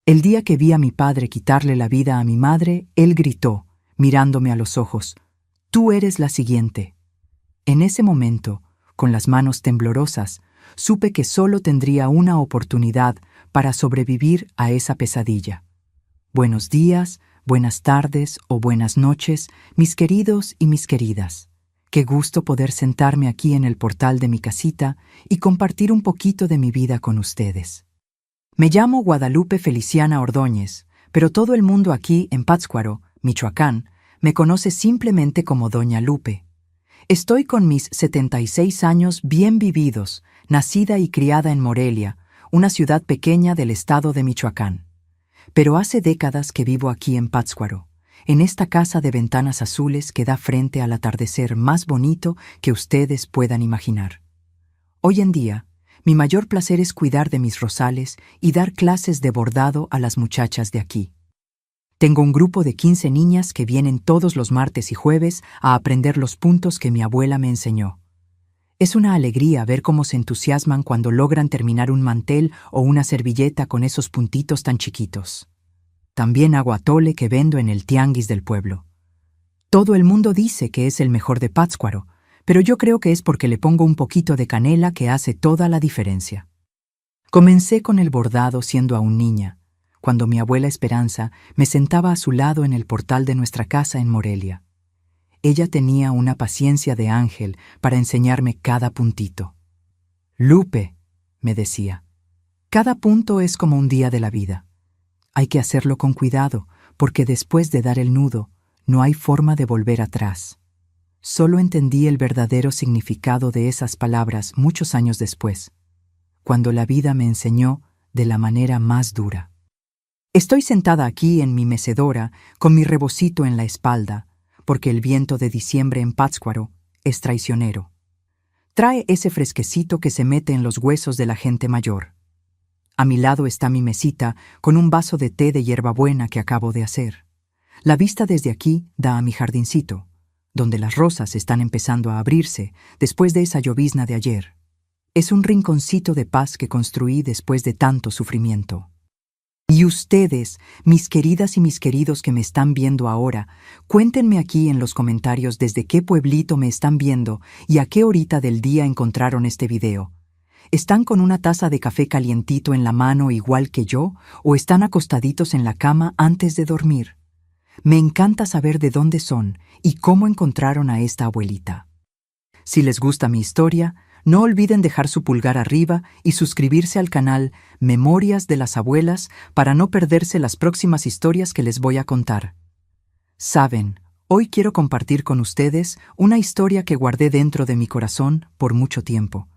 El día que vi a mi padre quitarle la vida a mi madre, él gritó, mirándome a los ojos, «Tú eres la siguiente». En ese momento, con las manos temblorosas, supe que solo tendría una oportunidad para sobrevivir a esa pesadilla. Buenos días, buenas tardes o buenas noches, mis queridos y mis queridas. Qué gusto poder sentarme aquí en el portal de mi casita y compartir un poquito de mi vida con ustedes. Me llamo Guadalupe Feliciana Ordóñez, pero todo el mundo aquí en Pátzcuaro, Michoacán, me conoce simplemente como Doña Lupe. Estoy con mis 76 años bien vividos, nacida y criada en Morelia, una ciudad pequeña del estado de Michoacán. Pero hace décadas que vivo aquí en Pátzcuaro, en esta casa de ventanas azules que da frente al atardecer más bonito que ustedes puedan imaginar. Hoy en día, mi mayor placer es cuidar de mis rosales y dar clases de bordado a las muchachas de aquí. Tengo un grupo de 15 niñas que vienen todos los martes y jueves a aprender los puntos que mi abuela me enseñó. Es una alegría ver cómo se entusiasman cuando logran terminar un mantel o una servilleta con esos puntitos tan chiquitos. También hago atole que vendo en el tianguis del pueblo. Todo el mundo dice que es el mejor de Pátzcuaro, pero yo creo que es porque le pongo un poquito de canela que hace toda la diferencia. Comencé con el bordado siendo aún niña, cuando mi abuela Esperanza me sentaba a su lado en el portal de nuestra casa en Morelia. Ella tenía una paciencia de ángel para enseñarme cada puntito. «Lupe», me decía, «cada punto es como un día de la vida. Hay que hacerlo con cuidado, porque después de dar el nudo, no hay forma de volver atrás». Solo entendí el verdadero significado de esas palabras muchos años después, cuando la vida me enseñó de la manera más dura. Estoy sentada aquí en mi mecedora con mi rebocito en la espalda, porque el viento de diciembre en Pátzcuaro es traicionero. Trae ese fresquecito que se mete en los huesos de la gente mayor. A mi lado está mi mesita con un vaso de té de hierbabuena que acabo de hacer. La vista desde aquí da a mi jardincito, donde las rosas están empezando a abrirse después de esa llovizna de ayer. Es un rinconcito de paz que construí después de tanto sufrimiento. Y ustedes, mis queridas y mis queridos que me están viendo ahora, cuéntenme aquí en los comentarios desde qué pueblito me están viendo y a qué horita del día encontraron este video. ¿Están con una taza de café calientito en la mano igual que yo o están acostaditos en la cama antes de dormir? Me encanta saber de dónde son y cómo encontraron a esta abuelita. Si les gusta mi historia, no olviden dejar su pulgar arriba y suscribirse al canal Memorias de las Abuelas para no perderse las próximas historias que les voy a contar. Saben, hoy quiero compartir con ustedes una historia que guardé dentro de mi corazón por mucho tiempo.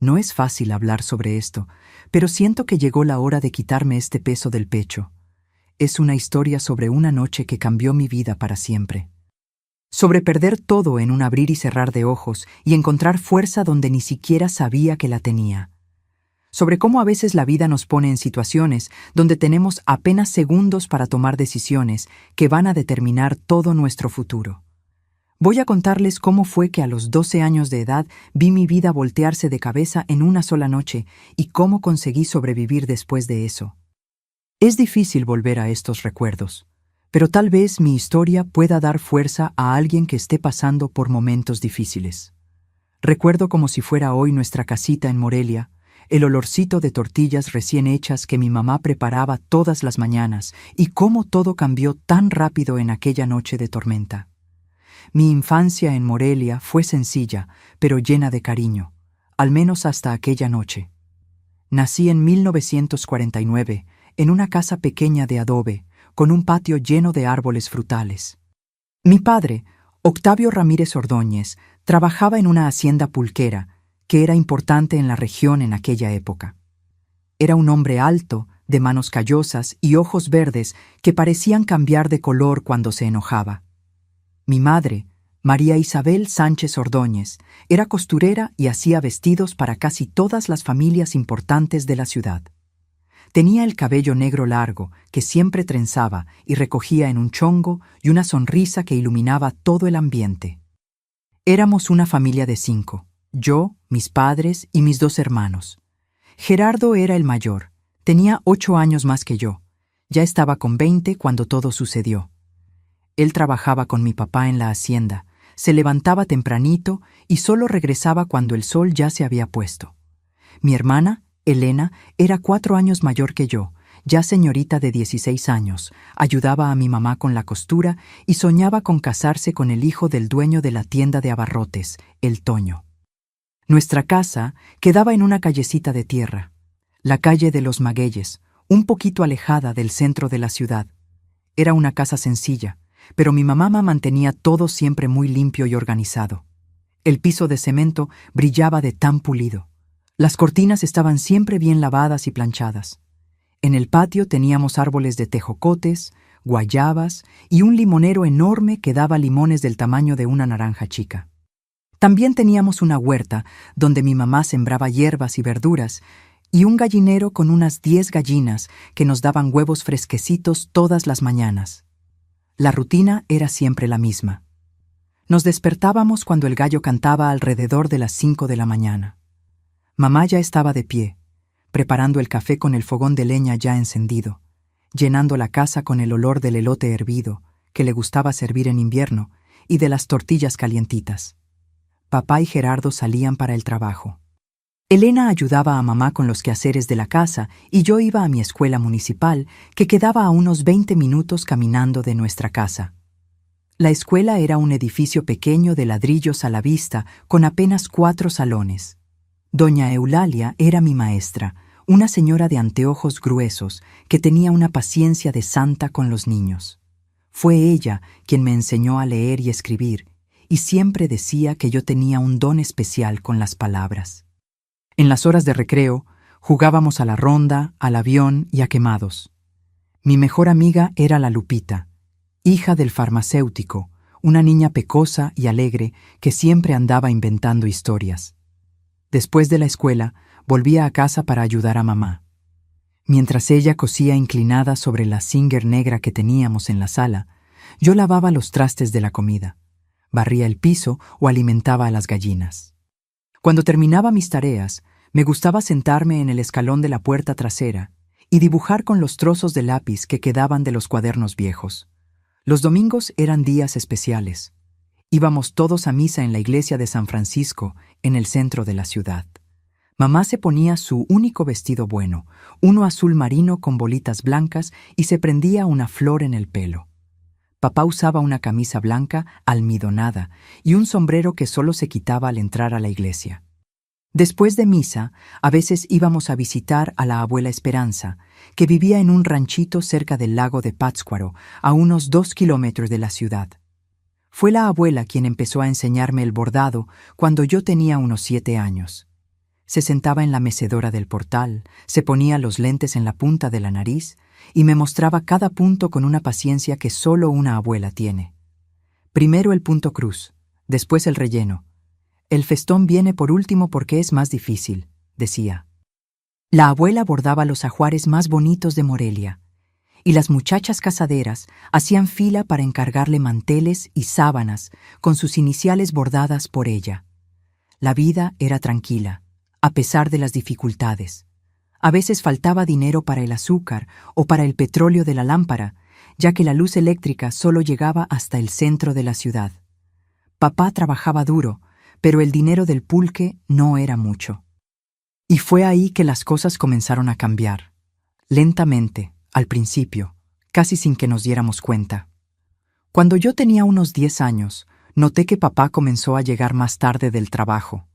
No es fácil hablar sobre esto, pero siento que llegó la hora de quitarme este peso del pecho. Es una historia sobre una noche que cambió mi vida para siempre. Sobre perder todo en un abrir y cerrar de ojos y encontrar fuerza donde ni siquiera sabía que la tenía. Sobre cómo a veces la vida nos pone en situaciones donde tenemos apenas segundos para tomar decisiones que van a determinar todo nuestro futuro. Voy a contarles cómo fue que a los 12 años de edad vi mi vida voltearse de cabeza en una sola noche y cómo conseguí sobrevivir después de eso. Es difícil volver a estos recuerdos, pero tal vez mi historia pueda dar fuerza a alguien que esté pasando por momentos difíciles. Recuerdo como si fuera hoy nuestra casita en Morelia, el olorcito de tortillas recién hechas que mi mamá preparaba todas las mañanas y cómo todo cambió tan rápido en aquella noche de tormenta. Mi infancia en Morelia fue sencilla, pero llena de cariño, al menos hasta aquella noche. Nací en 1949, en una casa pequeña de adobe, con un patio lleno de árboles frutales. Mi padre, Octavio Ramírez Ordóñez, trabajaba en una hacienda pulquera, que era importante en la región en aquella época. Era un hombre alto, de manos callosas y ojos verdes que parecían cambiar de color cuando se enojaba. Mi madre, María Isabel Sánchez Ordóñez, era costurera y hacía vestidos para casi todas las familias importantes de la ciudad. Tenía el cabello negro largo, que siempre trenzaba y recogía en un chongo y una sonrisa que iluminaba todo el ambiente. Éramos una familia de 5, yo, mis padres y mis 2 hermanos. Gerardo era el mayor, tenía 8 años más que yo, Ya estaba con 20 cuando todo sucedió. Él trabajaba con mi papá en la hacienda, se levantaba tempranito y solo regresaba cuando el sol ya se había puesto. Mi hermana, Elena, era 4 años mayor que yo, ya señorita de 16 años, ayudaba a mi mamá con la costura y soñaba con casarse con el hijo del dueño de la tienda de abarrotes, el Toño. Nuestra casa quedaba en una callecita de tierra, la calle de los Magueyes, un poquito alejada del centro de la ciudad. Era una casa sencilla, pero mi mamá mantenía todo siempre muy limpio y organizado. El piso de cemento brillaba de tan pulido. Las cortinas estaban siempre bien lavadas y planchadas. En el patio teníamos árboles de tejocotes, guayabas y un limonero enorme que daba limones del tamaño de una naranja chica. También teníamos una huerta donde mi mamá sembraba hierbas y verduras y un gallinero con unas 10 gallinas que nos daban huevos fresquecitos todas las mañanas. La rutina era siempre la misma. Nos despertábamos cuando el gallo cantaba alrededor de las 5 de la mañana. Mamá ya estaba de pie, preparando el café con el fogón de leña ya encendido, llenando la casa con el olor del elote hervido, que le gustaba servir en invierno, y de las tortillas calientitas. Papá y Gerardo salían para el trabajo. Elena ayudaba a mamá con los quehaceres de la casa y yo iba a mi escuela municipal, que quedaba a unos 20 minutos caminando de nuestra casa. La escuela era un edificio pequeño de ladrillos a la vista, con apenas 4 salones. Doña Eulalia era mi maestra, una señora de anteojos gruesos que tenía una paciencia de santa con los niños. Fue ella quien me enseñó a leer y escribir, y siempre decía que yo tenía un don especial con las palabras. En las horas de recreo, jugábamos a la ronda, al avión y a quemados. Mi mejor amiga era la Lupita, hija del farmacéutico, una niña pecosa y alegre que siempre andaba inventando historias. Después de la escuela, volvía a casa para ayudar a mamá. Mientras ella cosía inclinada sobre la Singer negra que teníamos en la sala, yo lavaba los trastes de la comida, barría el piso o alimentaba a las gallinas. Cuando terminaba mis tareas, me gustaba sentarme en el escalón de la puerta trasera y dibujar con los trozos de lápiz que quedaban de los cuadernos viejos. Los domingos eran días especiales. Íbamos todos a misa en la iglesia de San Francisco, en el centro de la ciudad. Mamá se ponía su único vestido bueno, uno azul marino con bolitas blancas, y se prendía una flor en el pelo. Papá usaba una camisa blanca almidonada y un sombrero que solo se quitaba al entrar a la iglesia. Después de misa, a veces íbamos a visitar a la abuela Esperanza, que vivía en un ranchito cerca del lago de Pátzcuaro, a unos 2 kilómetros de la ciudad. Fue la abuela quien empezó a enseñarme el bordado cuando yo tenía unos 7 años. Se sentaba en la mecedora del portal, se ponía los lentes en la punta de la nariz y me mostraba cada punto con una paciencia que solo una abuela tiene. Primero el punto cruz, después el relleno. El festón viene por último porque es más difícil, decía. La abuela bordaba los ajuares más bonitos de Morelia, y las muchachas casaderas hacían fila para encargarle manteles y sábanas con sus iniciales bordadas por ella. La vida era tranquila, a pesar de las dificultades. A veces faltaba dinero para el azúcar o para el petróleo de la lámpara, ya que la luz eléctrica solo llegaba hasta el centro de la ciudad. Papá trabajaba duro, pero el dinero del pulque no era mucho. Y fue ahí que las cosas comenzaron a cambiar. Lentamente, al principio, casi sin que nos diéramos cuenta. Cuando yo tenía unos 10 años, noté que papá comenzó a llegar más tarde del trabajo.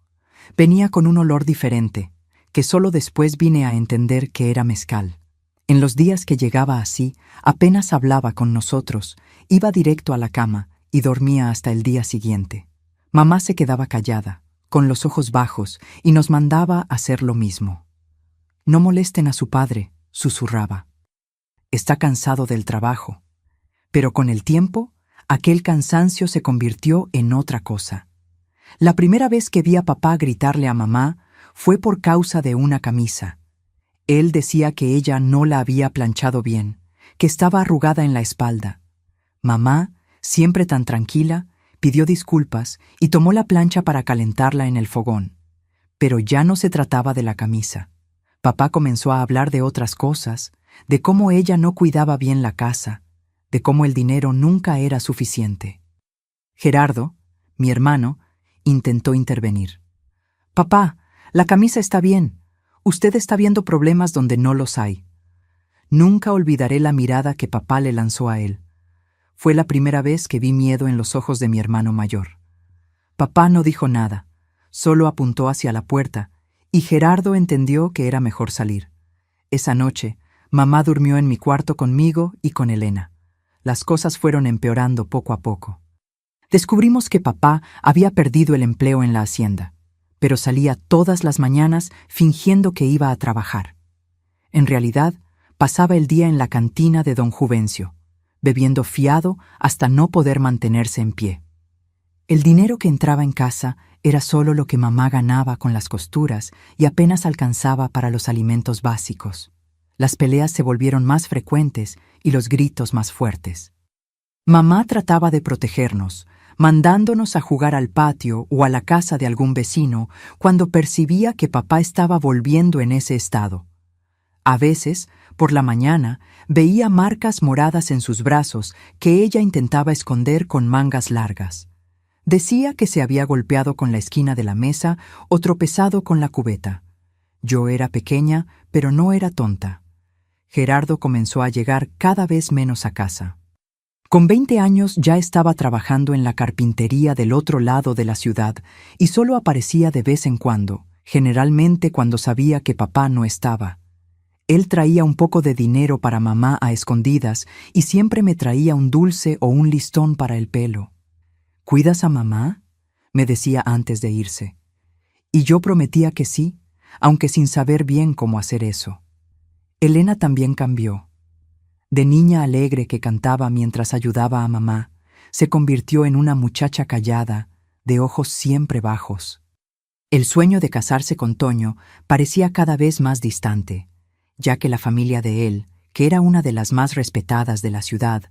Venía con un olor diferente, que solo después vine a entender que era mezcal. En los días que llegaba así, apenas hablaba con nosotros, iba directo a la cama y dormía hasta el día siguiente. Mamá se quedaba callada, con los ojos bajos, y nos mandaba hacer lo mismo. No molesten a su padre, susurraba. Está cansado del trabajo. Pero con el tiempo, aquel cansancio se convirtió en otra cosa. La primera vez que vi a papá gritarle a mamá fue por causa de una camisa. Él decía que ella no la había planchado bien, que estaba arrugada en la espalda. Mamá, siempre tan tranquila, pidió disculpas y tomó la plancha para calentarla en el fogón. Pero ya no se trataba de la camisa. Papá comenzó a hablar de otras cosas, de cómo ella no cuidaba bien la casa, de cómo el dinero nunca era suficiente. Gerardo, mi hermano, intentó intervenir. «Papá, la camisa está bien. Usted está viendo problemas donde no los hay». Nunca olvidaré la mirada que papá le lanzó a él. Fue la primera vez que vi miedo en los ojos de mi hermano mayor. Papá no dijo nada, solo apuntó hacia la puerta, y Gerardo entendió que era mejor salir. Esa noche, mamá durmió en mi cuarto conmigo y con Elena. Las cosas fueron empeorando poco a poco. Descubrimos que papá había perdido el empleo en la hacienda, pero salía todas las mañanas fingiendo que iba a trabajar. En realidad, pasaba el día en la cantina de don Juvencio, bebiendo fiado hasta no poder mantenerse en pie. El dinero que entraba en casa era solo lo que mamá ganaba con las costuras y apenas alcanzaba para los alimentos básicos. Las peleas se volvieron más frecuentes y los gritos más fuertes. Mamá trataba de protegernos, mandándonos a jugar al patio o a la casa de algún vecino cuando percibía que papá estaba volviendo en ese estado. A veces, por la mañana, veía marcas moradas en sus brazos que ella intentaba esconder con mangas largas. Decía que se había golpeado con la esquina de la mesa o tropezado con la cubeta. Yo era pequeña, pero no era tonta. Gerardo comenzó a llegar cada vez menos a casa. Con 20 años ya estaba trabajando en la carpintería del otro lado de la ciudad y solo aparecía de vez en cuando, generalmente cuando sabía que papá no estaba. Él traía un poco de dinero para mamá a escondidas y siempre me traía un dulce o un listón para el pelo. «¿Cuidas a mamá?», me decía antes de irse. Y yo prometía que sí, aunque sin saber bien cómo hacer eso. Elena también cambió. De niña alegre que cantaba mientras ayudaba a mamá, se convirtió en una muchacha callada, de ojos siempre bajos. El sueño de casarse con Toño parecía cada vez más distante, ya que la familia de él, que era una de las más respetadas de la ciudad,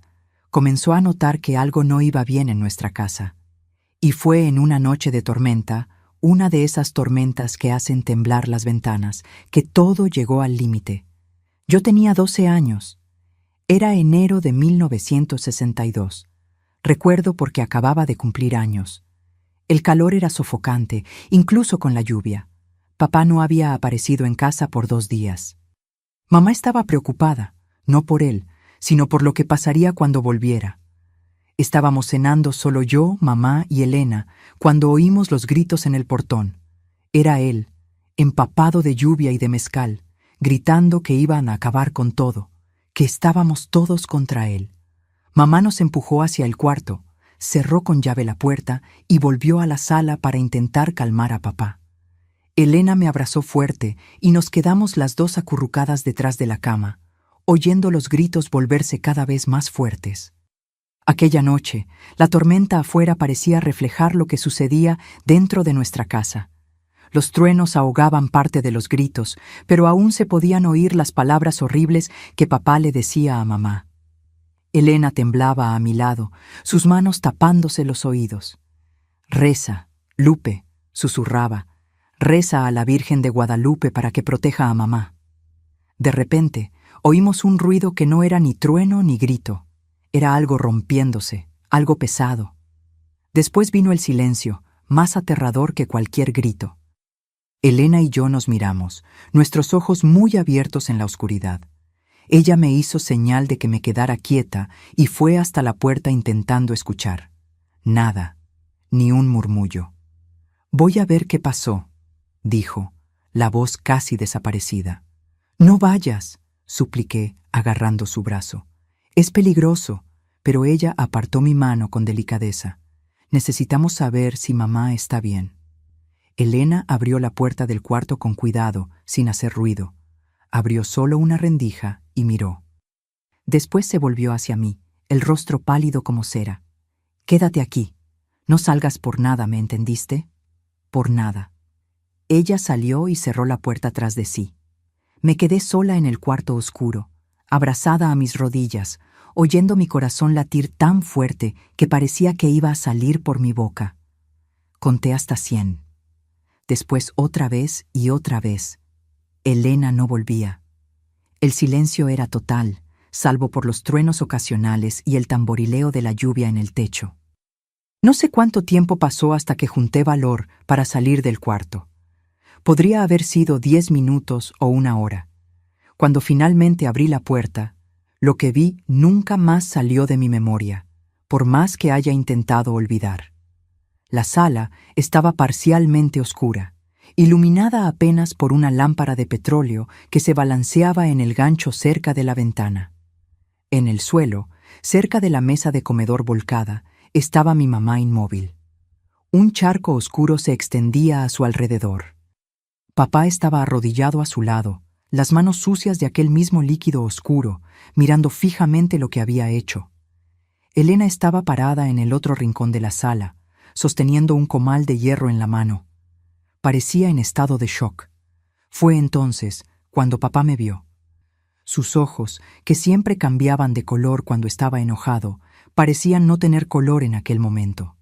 comenzó a notar que algo no iba bien en nuestra casa. Y fue en una noche de tormenta, una de esas tormentas que hacen temblar las ventanas, que todo llegó al límite. Yo tenía 12 años. Era enero de 1962. Recuerdo porque acababa de cumplir años. El calor era sofocante, incluso con la lluvia. Papá no había aparecido en casa por 2 días. Mamá estaba preocupada, no por él, sino por lo que pasaría cuando volviera. Estábamos cenando solo yo, mamá y Elena, cuando oímos los gritos en el portón. Era él, empapado de lluvia y de mezcal, gritando que iban a acabar con todo, que estábamos todos contra él. Mamá nos empujó hacia el cuarto, cerró con llave la puerta y volvió a la sala para intentar calmar a papá. Elena me abrazó fuerte y nos quedamos las dos acurrucadas detrás de la cama, oyendo los gritos volverse cada vez más fuertes. Aquella noche, la tormenta afuera parecía reflejar lo que sucedía dentro de nuestra casa. Los truenos ahogaban parte de los gritos, pero aún se podían oír las palabras horribles que papá le decía a mamá. Elena temblaba a mi lado, sus manos tapándose los oídos. «Reza, Lupe», susurraba. «Reza a la Virgen de Guadalupe para que proteja a mamá». De repente, oímos un ruido que no era ni trueno ni grito. Era algo rompiéndose, algo pesado. Después vino el silencio, más aterrador que cualquier grito. Elena y yo nos miramos, nuestros ojos muy abiertos en la oscuridad. Ella me hizo señal de que me quedara quieta y fue hasta la puerta intentando escuchar. Nada, ni un murmullo. «Voy a ver qué pasó», dijo, la voz casi desaparecida. «No vayas», supliqué, agarrando su brazo. «Es peligroso», pero ella apartó mi mano con delicadeza. «Necesitamos saber si mamá está bien». Elena abrió la puerta del cuarto con cuidado, sin hacer ruido. Abrió solo una rendija y miró. Después se volvió hacia mí, el rostro pálido como cera. «Quédate aquí. No salgas por nada, ¿me entendiste? Por nada». Ella salió y cerró la puerta tras de sí. Me quedé sola en el cuarto oscuro, abrazada a mis rodillas, oyendo mi corazón latir tan fuerte que parecía que iba a salir por mi boca. Conté hasta 100. Después otra vez y otra vez. Elena no volvía. El silencio era total, salvo por los truenos ocasionales y el tamborileo de la lluvia en el techo. No sé cuánto tiempo pasó hasta que junté valor para salir del cuarto. Podría haber sido 10 minutos o 1 hora. Cuando finalmente abrí la puerta, lo que vi nunca más salió de mi memoria, por más que haya intentado olvidar. La sala estaba parcialmente oscura, iluminada apenas por una lámpara de petróleo que se balanceaba en el gancho cerca de la ventana. En el suelo, cerca de la mesa de comedor volcada, estaba mi mamá inmóvil. Un charco oscuro se extendía a su alrededor. Papá estaba arrodillado a su lado, las manos sucias de aquel mismo líquido oscuro, mirando fijamente lo que había hecho. Elena estaba parada en el otro rincón de la sala, sosteniendo un comal de hierro en la mano. Parecía en estado de shock. Fue entonces cuando papá me vio. Sus ojos, que siempre cambiaban de color cuando estaba enojado, parecían no tener color en aquel momento.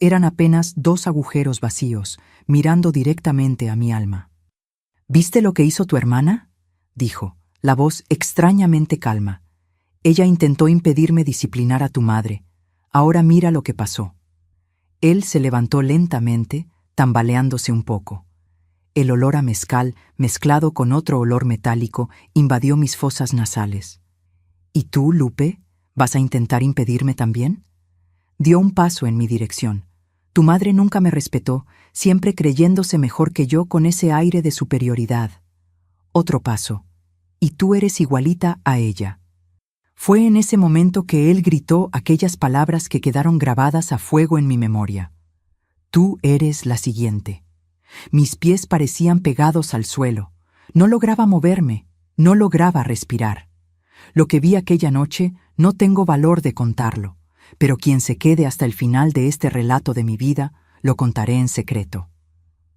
Eran apenas 2 agujeros vacíos, mirando directamente a mi alma. ¿Viste lo que hizo tu hermana?, dijo, la voz extrañamente calma. Ella intentó impedirme disciplinar a tu madre. Ahora mira lo que pasó. Él se levantó lentamente, tambaleándose un poco. El olor a mezcal, mezclado con otro olor metálico, invadió mis fosas nasales. ¿Y tú, Lupe, vas a intentar impedirme también? Dio un paso en mi dirección. Tu madre nunca me respetó, siempre creyéndose mejor que yo con ese aire de superioridad. Otro paso. Y tú eres igualita a ella. Fue en ese momento que él gritó aquellas palabras que quedaron grabadas a fuego en mi memoria. Tú eres la siguiente. Mis pies parecían pegados al suelo. No lograba moverme, no lograba respirar. Lo que vi aquella noche no tengo valor de contarlo, pero quien se quede hasta el final de este relato de mi vida, lo contaré en secreto.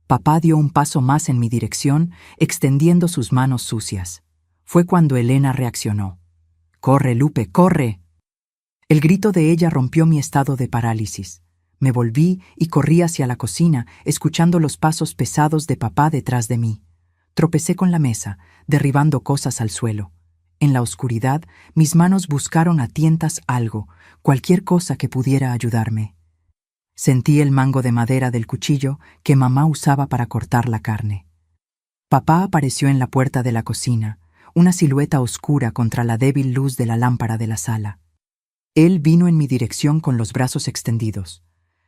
Papá dio un paso más en mi dirección, extendiendo sus manos sucias. Fue cuando Elena reaccionó. «¡Corre, Lupe, corre!». El grito de ella rompió mi estado de parálisis. Me volví y corrí hacia la cocina, escuchando los pasos pesados de papá detrás de mí. Tropecé con la mesa, derribando cosas al suelo. En la oscuridad, mis manos buscaron a tientas algo, cualquier cosa que pudiera ayudarme. Sentí el mango de madera del cuchillo que mamá usaba para cortar la carne. Papá apareció en la puerta de la cocina, una silueta oscura contra la débil luz de la lámpara de la sala. Él vino en mi dirección con los brazos extendidos.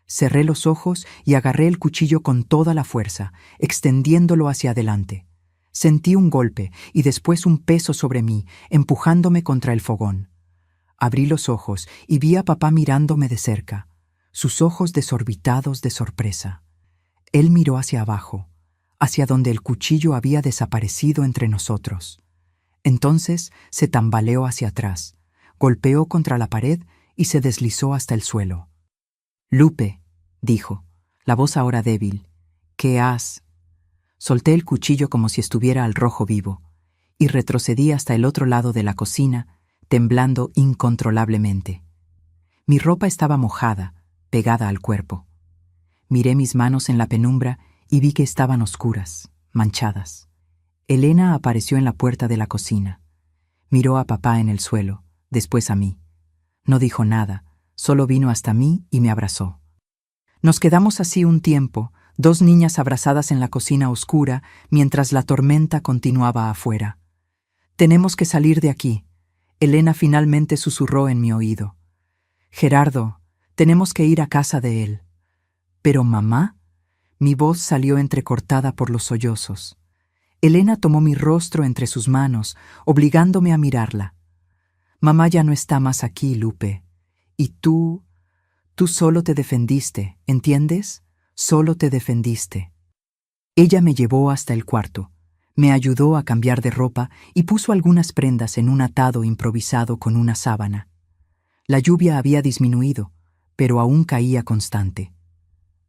Cerré los ojos y agarré el cuchillo con toda la fuerza, extendiéndolo hacia adelante. Sentí un golpe y después un peso sobre mí, empujándome contra el fogón. Abrí los ojos y vi a papá mirándome de cerca, sus ojos desorbitados de sorpresa. Él miró hacia abajo, hacia donde el cuchillo había desaparecido entre nosotros. Entonces se tambaleó hacia atrás, golpeó contra la pared y se deslizó hasta el suelo. «Lupe», dijo, la voz ahora débil, «¿qué has...?» Solté el cuchillo como si estuviera al rojo vivo y retrocedí hasta el otro lado de la cocina, temblando incontrolablemente. Mi ropa estaba mojada, pegada al cuerpo. Miré mis manos en la penumbra y vi que estaban oscuras, manchadas. Elena apareció en la puerta de la cocina. Miró a papá en el suelo, después a mí. No dijo nada, solo vino hasta mí y me abrazó. Nos quedamos así un tiempo, 2 niñas abrazadas en la cocina oscura, mientras la tormenta continuaba afuera. «Tenemos que salir de aquí», Elena finalmente susurró en mi oído. «Gerardo, tenemos que ir a casa de él». «¿Pero mamá?». Mi voz salió entrecortada por los sollozos. Elena tomó mi rostro entre sus manos, obligándome a mirarla. «Mamá ya no está más aquí, Lupe. Y tú solo te defendiste, ¿entiendes? Solo te defendiste». Ella me llevó hasta el cuarto, me ayudó a cambiar de ropa y puso algunas prendas en un atado improvisado con una sábana. La lluvia había disminuido, pero aún caía constante.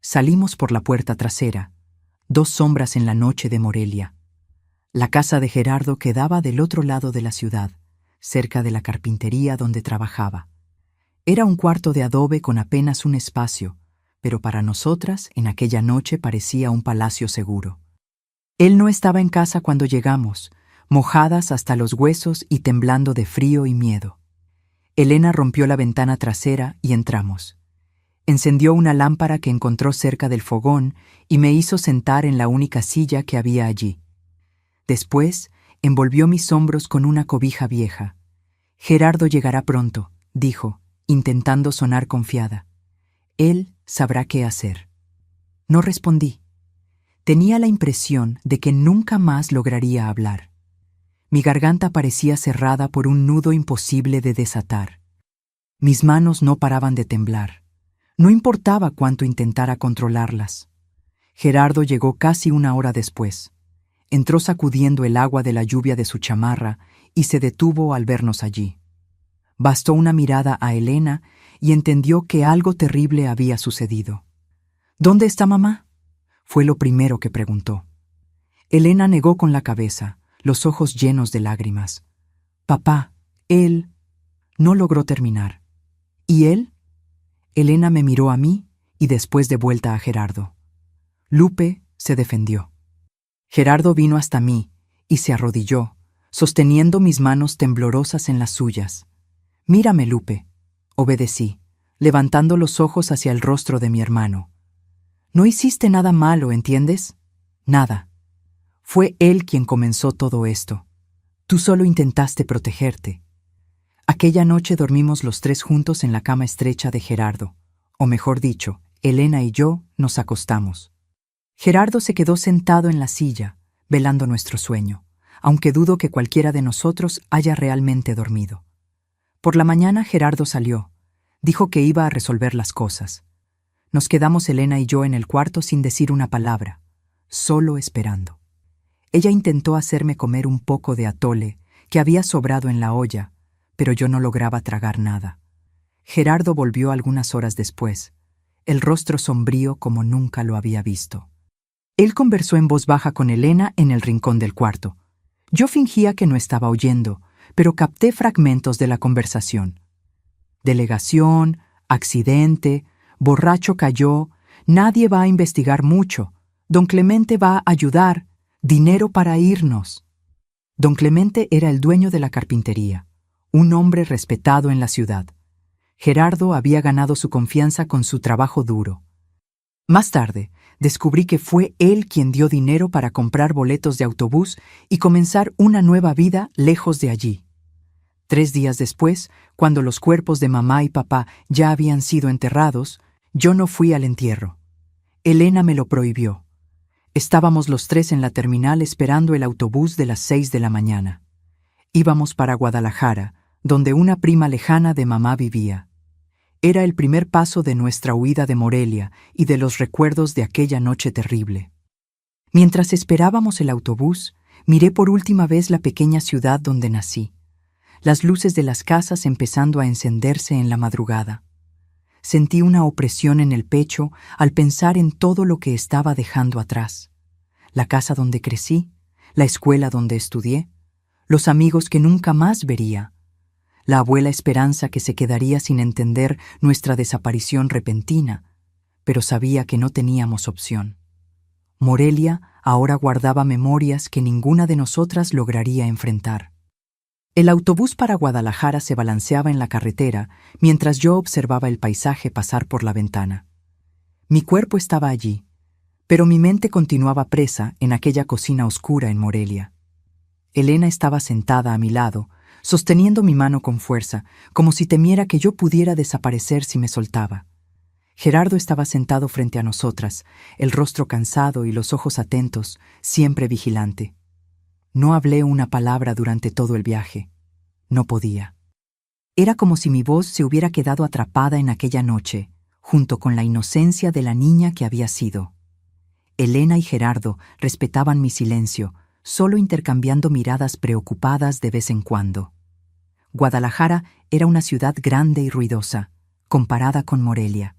Salimos por la puerta trasera, 2 sombras en la noche de Morelia. La casa de Gerardo quedaba del otro lado de la ciudad, cerca de la carpintería donde trabajaba. Era un cuarto de adobe con apenas un espacio, pero para nosotras en aquella noche parecía un palacio seguro. Él no estaba en casa cuando llegamos, mojadas hasta los huesos y temblando de frío y miedo. Elena rompió la ventana trasera y entramos. Encendió una lámpara que encontró cerca del fogón y me hizo sentar en la única silla que había allí. Después, envolvió mis hombros con una cobija vieja. «Gerardo llegará pronto», dijo, intentando sonar confiada. «Él sabrá qué hacer». No respondí. Tenía la impresión de que nunca más lograría hablar. Mi garganta parecía cerrada por un nudo imposible de desatar. Mis manos no paraban de temblar. No importaba cuánto intentara controlarlas. Gerardo llegó casi una hora después. Entró sacudiendo el agua de la lluvia de su chamarra y se detuvo al vernos allí. Bastó una mirada a Elena y entendió que algo terrible había sucedido. «¿Dónde está mamá?», fue lo primero que preguntó. Elena negó con la cabeza, los ojos llenos de lágrimas. «Papá, él…» No logró terminar. «¿Y él?». Elena me miró a mí y después de vuelta a Gerardo. Lupe se defendió. Gerardo vino hasta mí y se arrodilló, sosteniendo mis manos temblorosas en las suyas. «Mírame, Lupe», obedecí, levantando los ojos hacia el rostro de mi hermano. «No hiciste nada malo, ¿entiendes? Nada. Fue él quien comenzó todo esto. Tú solo intentaste protegerte». Aquella noche dormimos los tres juntos en la cama estrecha de Gerardo, o mejor dicho, Elena y yo nos acostamos. Gerardo se quedó sentado en la silla, velando nuestro sueño, aunque dudo que cualquiera de nosotros haya realmente dormido. Por la mañana Gerardo salió. Dijo que iba a resolver las cosas. Nos quedamos Elena y yo en el cuarto sin decir una palabra, solo esperando. Ella intentó hacerme comer un poco de atole que había sobrado en la olla, pero yo no lograba tragar nada. Gerardo volvió algunas horas después, el rostro sombrío como nunca lo había visto. Él conversó en voz baja con Elena en el rincón del cuarto. Yo fingía que no estaba oyendo, pero capté fragmentos de la conversación. Delegación, accidente, borracho cayó, nadie va a investigar mucho, don Clemente va a ayudar, dinero para irnos. Don Clemente era el dueño de la carpintería, un hombre respetado en la ciudad. Gerardo había ganado su confianza con su trabajo duro. Más tarde, descubrí que fue él quien dio dinero para comprar boletos de autobús y comenzar una nueva vida lejos de allí. 3 días después, cuando los cuerpos de mamá y papá ya habían sido enterrados, yo no fui al entierro. Elena me lo prohibió. Estábamos los tres en la terminal esperando el autobús de las 6 de la mañana. Íbamos para Guadalajara, donde una prima lejana de mamá vivía. Era el primer paso de nuestra huida de Morelia y de los recuerdos de aquella noche terrible. Mientras esperábamos el autobús, miré por última vez la pequeña ciudad donde nací, las luces de las casas empezando a encenderse en la madrugada. Sentí una opresión en el pecho al pensar en todo lo que estaba dejando atrás. La casa donde crecí, la escuela donde estudié, los amigos que nunca más vería, la abuela Esperanza que se quedaría sin entender nuestra desaparición repentina, pero sabía que no teníamos opción. Morelia ahora guardaba memorias que ninguna de nosotras lograría enfrentar. El autobús para Guadalajara se balanceaba en la carretera mientras yo observaba el paisaje pasar por la ventana. Mi cuerpo estaba allí, pero mi mente continuaba presa en aquella cocina oscura en Morelia. Elena estaba sentada a mi lado, sosteniendo mi mano con fuerza, como si temiera que yo pudiera desaparecer si me soltaba. Gerardo estaba sentado frente a nosotras, el rostro cansado y los ojos atentos, siempre vigilante. No hablé una palabra durante todo el viaje. No podía. Era como si mi voz se hubiera quedado atrapada en aquella noche, junto con la inocencia de la niña que había sido. Elena y Gerardo respetaban mi silencio, solo intercambiando miradas preocupadas de vez en cuando. Guadalajara era una ciudad grande y ruidosa, comparada con Morelia.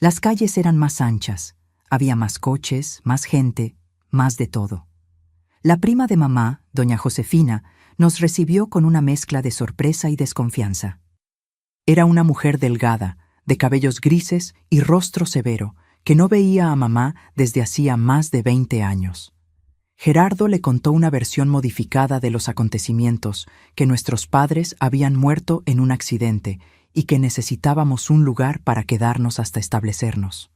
Las calles eran más anchas, había más coches, más gente, más de todo. La prima de mamá, doña Josefina, nos recibió con una mezcla de sorpresa y desconfianza. Era una mujer delgada, de cabellos grises y rostro severo, que no veía a mamá desde hacía más de 20 años. Gerardo le contó una versión modificada de los acontecimientos, que nuestros padres habían muerto en un accidente y que necesitábamos un lugar para quedarnos hasta establecernos.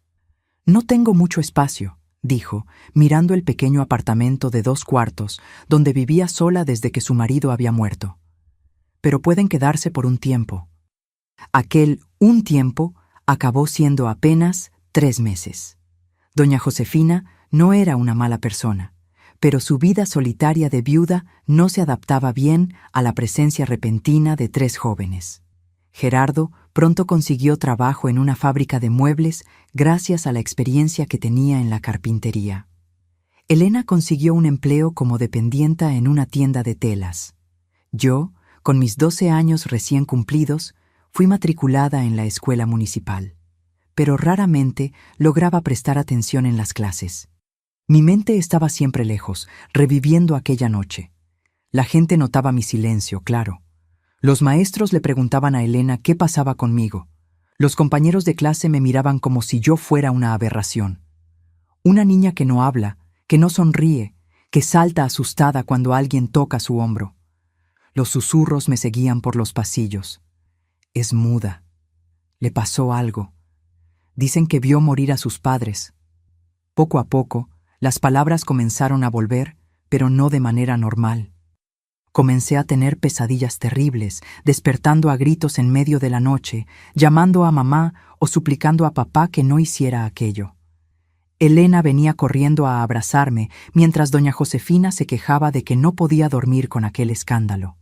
No tengo mucho espacio, dijo, mirando el pequeño apartamento de 2 cuartos, donde vivía sola desde que su marido había muerto. Pero pueden quedarse por un tiempo. Aquel un tiempo acabó siendo apenas 3 meses. Doña Josefina no era una mala persona, pero su vida solitaria de viuda no se adaptaba bien a la presencia repentina de 3 jóvenes. Gerardo pronto consiguió trabajo en una fábrica de muebles gracias a la experiencia que tenía en la carpintería. Elena consiguió un empleo como dependienta en una tienda de telas. Yo, con mis 12 años recién cumplidos, fui matriculada en la escuela municipal, pero raramente lograba prestar atención en las clases. Mi mente estaba siempre lejos, reviviendo aquella noche. La gente notaba mi silencio, claro. Los maestros le preguntaban a Elena qué pasaba conmigo. Los compañeros de clase me miraban como si yo fuera una aberración. Una niña que no habla, que no sonríe, que salta asustada cuando alguien toca su hombro. Los susurros me seguían por los pasillos. Es muda. Le pasó algo. Dicen que vio morir a sus padres. Poco a poco, las palabras comenzaron a volver, pero no de manera normal. Comencé a tener pesadillas terribles, despertando a gritos en medio de la noche, llamando a mamá o suplicando a papá que no hiciera aquello. Elena venía corriendo a abrazarme, mientras doña Josefina se quejaba de que no podía dormir con aquel escándalo.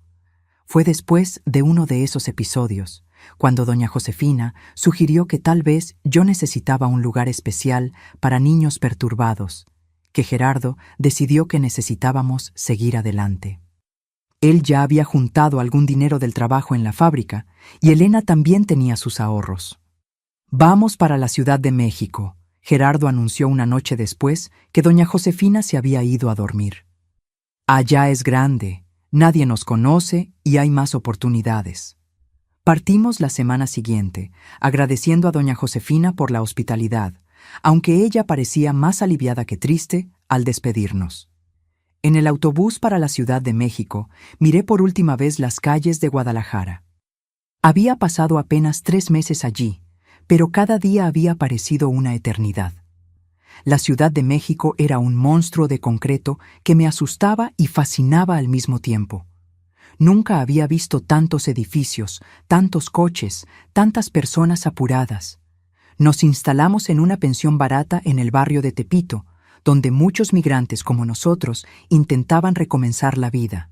Fue después de uno de esos episodios, cuando doña Josefina sugirió que tal vez yo necesitaba un lugar especial para niños perturbados, que Gerardo decidió que necesitábamos seguir adelante. Él ya había juntado algún dinero del trabajo en la fábrica y Elena también tenía sus ahorros. «Vamos para la Ciudad de México», Gerardo anunció una noche después que doña Josefina se había ido a dormir. «Allá es grande, nadie nos conoce y hay más oportunidades». Partimos la semana siguiente, agradeciendo a doña Josefina por la hospitalidad, aunque ella parecía más aliviada que triste al despedirnos. En el autobús para la Ciudad de México, miré por última vez las calles de Guadalajara. Había pasado apenas 3 meses allí, pero cada día había parecido una eternidad. La Ciudad de México era un monstruo de concreto que me asustaba y fascinaba al mismo tiempo. Nunca había visto tantos edificios, tantos coches, tantas personas apuradas. Nos instalamos en una pensión barata en el barrio de Tepito, donde muchos migrantes como nosotros intentaban recomenzar la vida.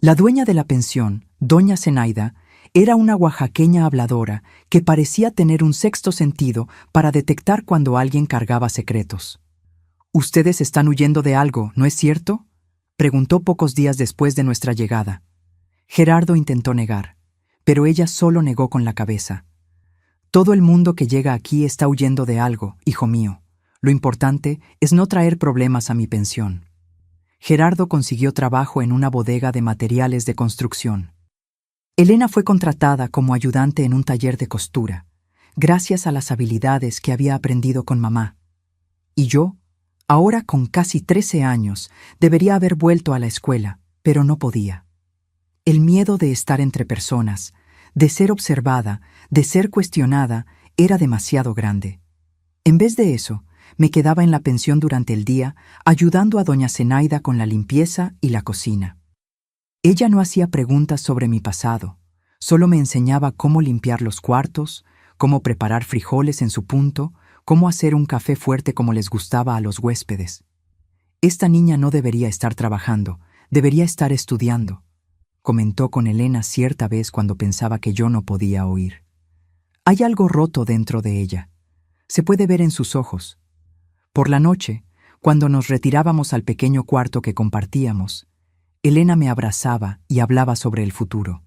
La dueña de la pensión, doña Zenaida, era una oaxaqueña habladora que parecía tener un sexto sentido para detectar cuando alguien cargaba secretos. «Ustedes están huyendo de algo, ¿no es cierto?», preguntó pocos días después de nuestra llegada. Gerardo intentó negar, pero ella solo negó con la cabeza. «Todo el mundo que llega aquí está huyendo de algo, hijo mío. Lo importante es no traer problemas a mi pensión». Gerardo consiguió trabajo en una bodega de materiales de construcción. Elena fue contratada como ayudante en un taller de costura, gracias a las habilidades que había aprendido con mamá. Y yo, ahora con casi 13 años, debería haber vuelto a la escuela, pero no podía. El miedo de estar entre personas, de ser observada, de ser cuestionada, era demasiado grande. En vez de eso, me quedaba en la pensión durante el día, ayudando a doña Zenaida con la limpieza y la cocina. Ella no hacía preguntas sobre mi pasado, solo me enseñaba cómo limpiar los cuartos, cómo preparar frijoles en su punto, cómo hacer un café fuerte como les gustaba a los huéspedes. «Esta niña no debería estar trabajando, debería estar estudiando», comentó con Elena cierta vez cuando pensaba que yo no podía oír. «Hay algo roto dentro de ella. Se puede ver en sus ojos». Por la noche, cuando nos retirábamos al pequeño cuarto que compartíamos, Elena me abrazaba y hablaba sobre el futuro.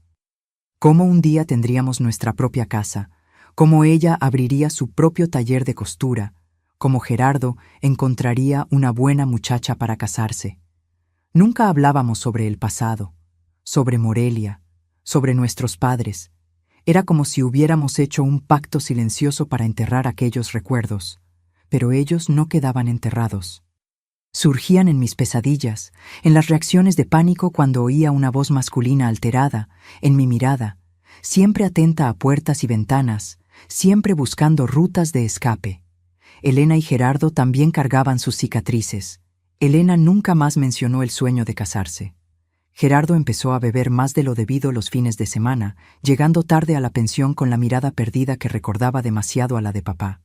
Cómo un día tendríamos nuestra propia casa, cómo ella abriría su propio taller de costura, cómo Gerardo encontraría una buena muchacha para casarse. Nunca hablábamos sobre el pasado, sobre Morelia, sobre nuestros padres. Era como si hubiéramos hecho un pacto silencioso para enterrar aquellos recuerdos, pero ellos no quedaban enterrados. Surgían en mis pesadillas, en las reacciones de pánico cuando oía una voz masculina alterada, en mi mirada, siempre atenta a puertas y ventanas, siempre buscando rutas de escape. Elena y Gerardo también cargaban sus cicatrices. Elena nunca más mencionó el sueño de casarse. Gerardo empezó a beber más de lo debido los fines de semana, llegando tarde a la pensión con la mirada perdida que recordaba demasiado a la de papá.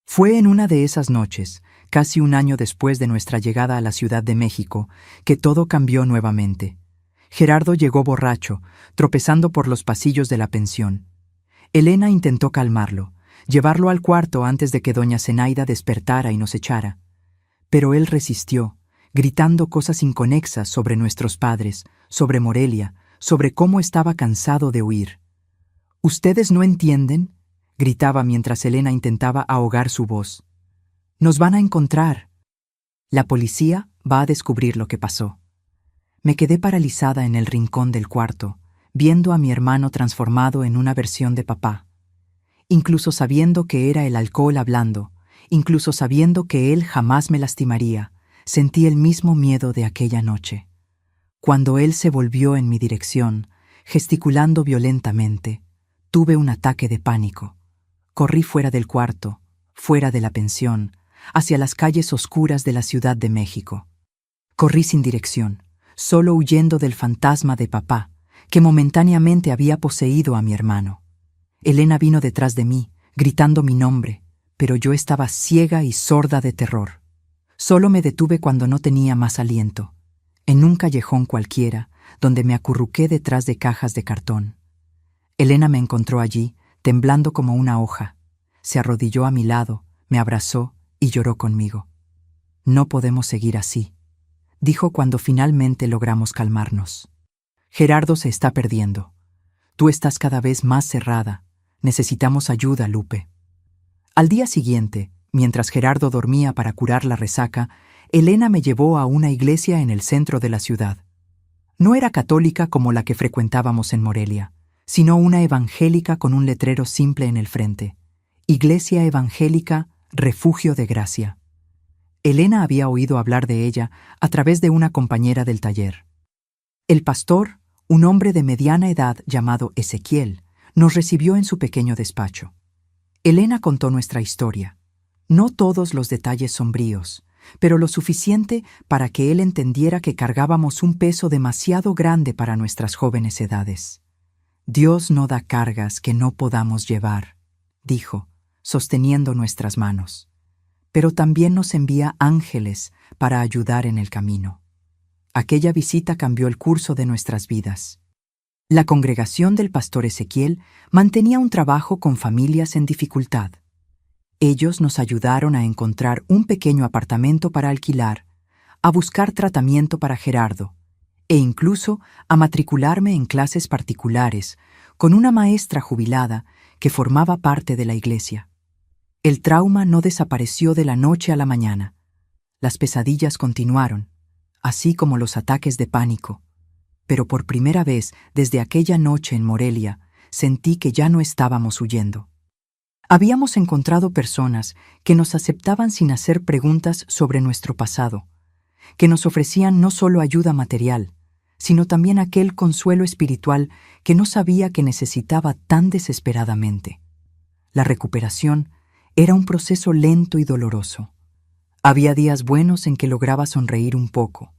Fue en una de esas noches, casi un año después de nuestra llegada a la Ciudad de México, que todo cambió nuevamente. Gerardo llegó borracho, tropezando por los pasillos de la pensión. Elena intentó calmarlo, llevarlo al cuarto antes de que doña Zenaida despertara y nos echara. Pero él resistió, gritando cosas inconexas sobre nuestros padres, sobre Morelia, sobre cómo estaba cansado de huir. «¿Ustedes no entienden?», gritaba mientras Elena intentaba ahogar su voz. «Nos van a encontrar. La policía va a descubrir lo que pasó». Me quedé paralizada en el rincón del cuarto, viendo a mi hermano transformado en una versión de papá. Incluso sabiendo que era el alcohol hablando, incluso sabiendo que él jamás me lastimaría, sentí el mismo miedo de aquella noche. Cuando él se volvió en mi dirección, gesticulando violentamente, tuve un ataque de pánico. Corrí fuera del cuarto, fuera de la pensión, hacia las calles oscuras de la Ciudad de México. Corrí sin dirección, solo huyendo del fantasma de papá, que momentáneamente había poseído a mi hermano. Elena vino detrás de mí, gritando mi nombre, pero yo estaba ciega y sorda de terror. Solo me detuve cuando no tenía más aliento, en un callejón cualquiera, donde me acurruqué detrás de cajas de cartón. Elena me encontró allí, temblando como una hoja. Se arrodilló a mi lado, me abrazó y lloró conmigo. «No podemos seguir así», dijo cuando finalmente logramos calmarnos. «Gerardo se está perdiendo. Tú estás cada vez más cerrada. Necesitamos ayuda, Lupe». Al día siguiente, mientras Gerardo dormía para curar la resaca, Elena me llevó a una iglesia en el centro de la ciudad. No era católica como la que frecuentábamos en Morelia, sino una evangélica con un letrero simple en el frente: Iglesia Evangélica Refugio de Gracia. Elena había oído hablar de ella a través de una compañera del taller. El pastor, un hombre de mediana edad llamado Ezequiel, nos recibió en su pequeño despacho. Elena contó nuestra historia. No todos los detalles sombríos, pero lo suficiente para que él entendiera que cargábamos un peso demasiado grande para nuestras jóvenes edades. «Dios no da cargas que no podamos llevar», dijo, sosteniendo nuestras manos. «Pero también nos envía ángeles para ayudar en el camino». Aquella visita cambió el curso de nuestras vidas. La congregación del pastor Ezequiel mantenía un trabajo con familias en dificultad. Ellos nos ayudaron a encontrar un pequeño apartamento para alquilar, a buscar tratamiento para Gerardo, e incluso a matricularme en clases particulares con una maestra jubilada que formaba parte de la iglesia. El trauma no desapareció de la noche a la mañana. Las pesadillas continuaron, así como los ataques de pánico. Pero por primera vez desde aquella noche en Morelia, sentí que ya no estábamos huyendo. Habíamos encontrado personas que nos aceptaban sin hacer preguntas sobre nuestro pasado, que nos ofrecían no solo ayuda material, sino también aquel consuelo espiritual que no sabía que necesitaba tan desesperadamente. La recuperación era un proceso lento y doloroso. Había días buenos en que lograba sonreír un poco,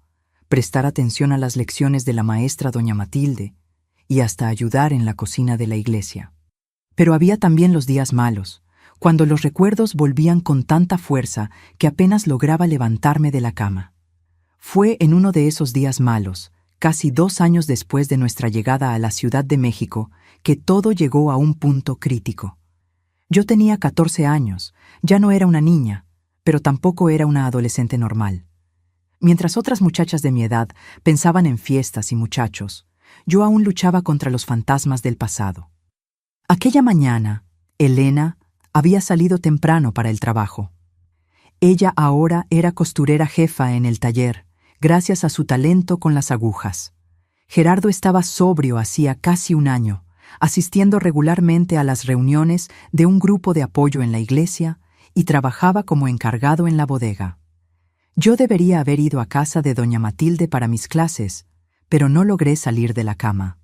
prestar atención a las lecciones de la maestra doña Matilde y hasta ayudar en la cocina de la iglesia. Pero había también los días malos, cuando los recuerdos volvían con tanta fuerza que apenas lograba levantarme de la cama. Fue en uno de esos días malos, casi 2 años después de nuestra llegada a la Ciudad de México, que todo llegó a un punto crítico. Yo tenía 14 años, ya no era una niña, pero tampoco era una adolescente normal. Mientras otras muchachas de mi edad pensaban en fiestas y muchachos, yo aún luchaba contra los fantasmas del pasado. Aquella mañana, Elena había salido temprano para el trabajo. Ella ahora era costurera jefa en el taller, gracias a su talento con las agujas. Gerardo estaba sobrio hacía casi un año, asistiendo regularmente a las reuniones de un grupo de apoyo en la iglesia y trabajaba como encargado en la bodega. Yo debería haber ido a casa de doña Matilde para mis clases, pero no logré salir de la cama.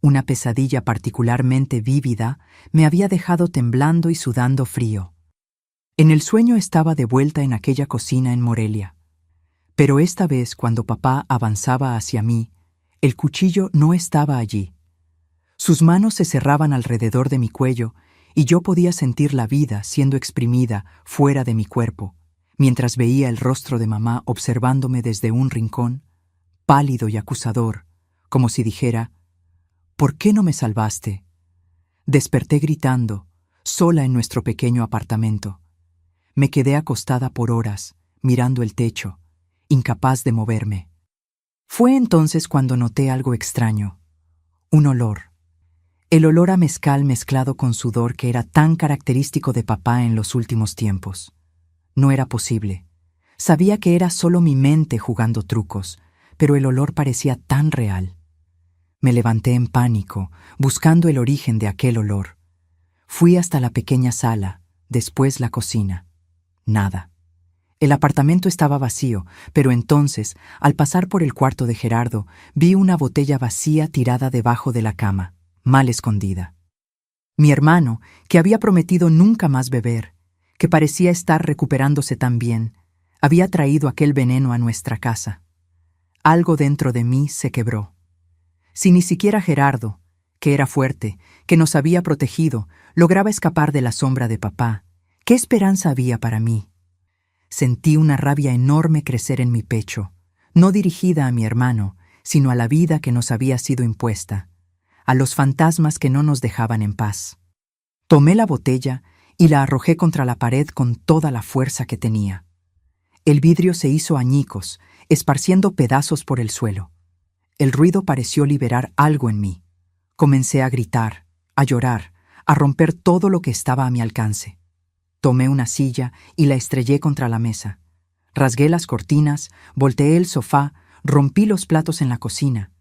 Una pesadilla particularmente vívida me había dejado temblando y sudando frío. En el sueño estaba de vuelta en aquella cocina en Morelia. Pero esta vez, cuando papá avanzaba hacia mí, el cuchillo no estaba allí. Sus manos se cerraban alrededor de mi cuello y yo podía sentir la vida siendo exprimida fuera de mi cuerpo, mientras veía el rostro de mamá observándome desde un rincón, pálido y acusador, como si dijera: ¿por qué no me salvaste? Desperté gritando, sola en nuestro pequeño apartamento. Me quedé acostada por horas, mirando el techo, incapaz de moverme. Fue entonces cuando noté algo extraño, un olor. El olor a mezcal mezclado con sudor que era tan característico de papá en los últimos tiempos. No era posible. Sabía que era solo mi mente jugando trucos, pero el olor parecía tan real. Me levanté en pánico, buscando el origen de aquel olor. Fui hasta la pequeña sala, después la cocina. Nada. El apartamento estaba vacío, pero entonces, al pasar por el cuarto de Gerardo, vi una botella vacía tirada debajo de la cama, mal escondida. Mi hermano, que había prometido nunca más beber, que parecía estar recuperándose tan bien, había traído aquel veneno a nuestra casa. Algo dentro de mí se quebró. Si ni siquiera Gerardo, que era fuerte, que nos había protegido, lograba escapar de la sombra de papá, ¿qué esperanza había para mí? Sentí una rabia enorme crecer en mi pecho, no dirigida a mi hermano, sino a la vida que nos había sido impuesta, a los fantasmas que no nos dejaban en paz. Tomé la botella y la arrojé contra la pared con toda la fuerza que tenía. El vidrio se hizo añicos, esparciendo pedazos por el suelo. El ruido pareció liberar algo en mí. Comencé a gritar, a llorar, a romper todo lo que estaba a mi alcance. Tomé una silla y la estrellé contra la mesa. Rasgué las cortinas, volteé el sofá, rompí los platos en la cocina.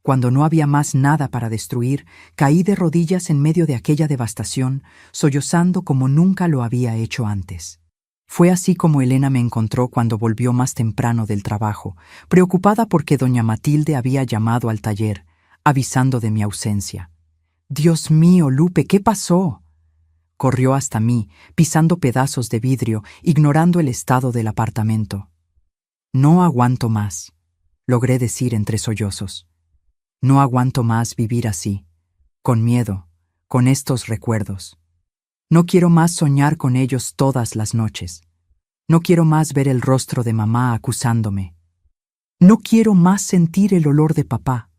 Cuando no había más nada para destruir, caí de rodillas en medio de aquella devastación, sollozando como nunca lo había hecho antes. Fue así como Elena me encontró cuando volvió más temprano del trabajo, preocupada porque doña Matilde había llamado al taller, avisando de mi ausencia. «Dios mío, Lupe, ¿qué pasó?». Corrió hasta mí, pisando pedazos de vidrio, ignorando el estado del apartamento. «No aguanto más», logré decir entre sollozos. «No aguanto más vivir así, con miedo, con estos recuerdos. No quiero más soñar con ellos todas las noches. No quiero más ver el rostro de mamá acusándome. No quiero más sentir el olor de papá.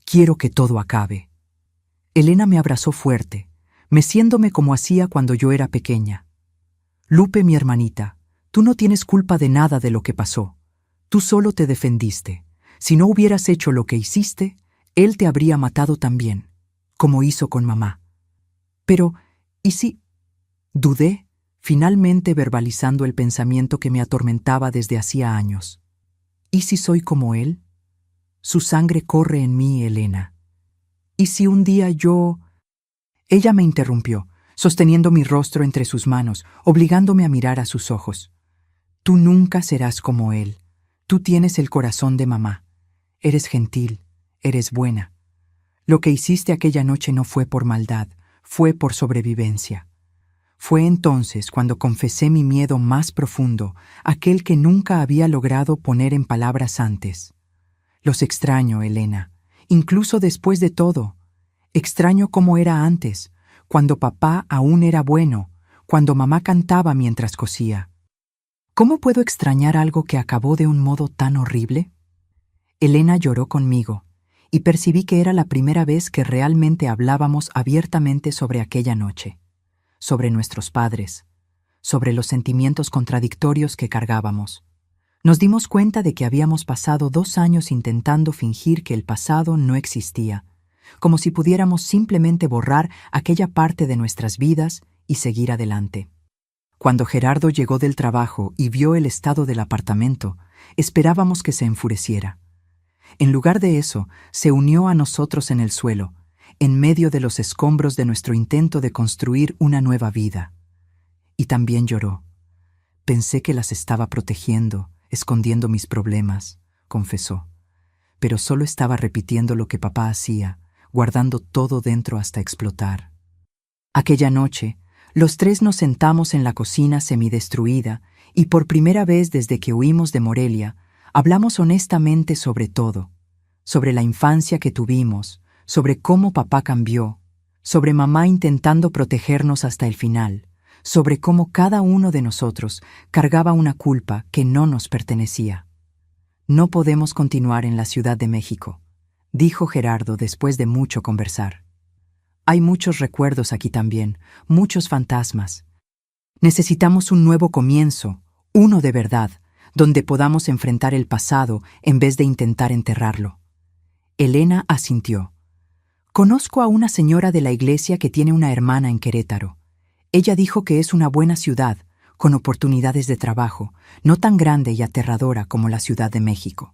Quiero que todo acabe». Elena me abrazó fuerte, meciéndome como hacía cuando yo era pequeña. «Lupe, mi hermanita, tú no tienes culpa de nada de lo que pasó. Tú solo te defendiste. Si no hubieras hecho lo que hiciste, él te habría matado también, como hizo con mamá». «Pero, ¿y si...?» Dudé, finalmente verbalizando el pensamiento que me atormentaba desde hacía años. ¿Y si soy como él? Su sangre corre en mí, Elena. ¿Y si un día yo...? Ella me interrumpió, sosteniendo mi rostro entre sus manos, obligándome a mirar a sus ojos. «Tú nunca serás como él. Tú tienes el corazón de mamá. Eres gentil, eres buena. Lo que hiciste aquella noche no fue por maldad, fue por sobrevivencia». Fue entonces cuando confesé mi miedo más profundo, aquel que nunca había logrado poner en palabras antes. «Los extraño, Elena, incluso después de todo. Extraño cómo era antes, cuando papá aún era bueno, cuando mamá cantaba mientras cosía. ¿Cómo puedo extrañar algo que acabó de un modo tan horrible?». Elena lloró conmigo, y percibí que era la primera vez que realmente hablábamos abiertamente sobre aquella noche, sobre nuestros padres, sobre los sentimientos contradictorios que cargábamos. Nos dimos cuenta de que habíamos pasado 2 años intentando fingir que el pasado no existía, como si pudiéramos simplemente borrar aquella parte de nuestras vidas y seguir adelante. Cuando Gerardo llegó del trabajo y vio el estado del apartamento, esperábamos que se enfureciera. En lugar de eso, se unió a nosotros en el suelo, en medio de los escombros de nuestro intento de construir una nueva vida. Y también lloró. Pensé que las estaba protegiendo, escondiendo mis problemas, confesó. Pero solo estaba repitiendo lo que papá hacía, guardando todo dentro hasta explotar. Aquella noche, los tres nos sentamos en la cocina semidestruida y por primera vez desde que huimos de Morelia, hablamos honestamente sobre todo, sobre la infancia que tuvimos, sobre cómo papá cambió, sobre mamá intentando protegernos hasta el final, sobre cómo cada uno de nosotros cargaba una culpa que no nos pertenecía. No podemos continuar en la Ciudad de México, dijo Gerardo después de mucho conversar. Hay muchos recuerdos aquí también, muchos fantasmas. Necesitamos un nuevo comienzo, uno de verdad, donde podamos enfrentar el pasado en vez de intentar enterrarlo. Elena asintió. Conozco a una señora de la iglesia que tiene una hermana en Querétaro. Ella dijo que es una buena ciudad, con oportunidades de trabajo, no tan grande y aterradora como la Ciudad de México.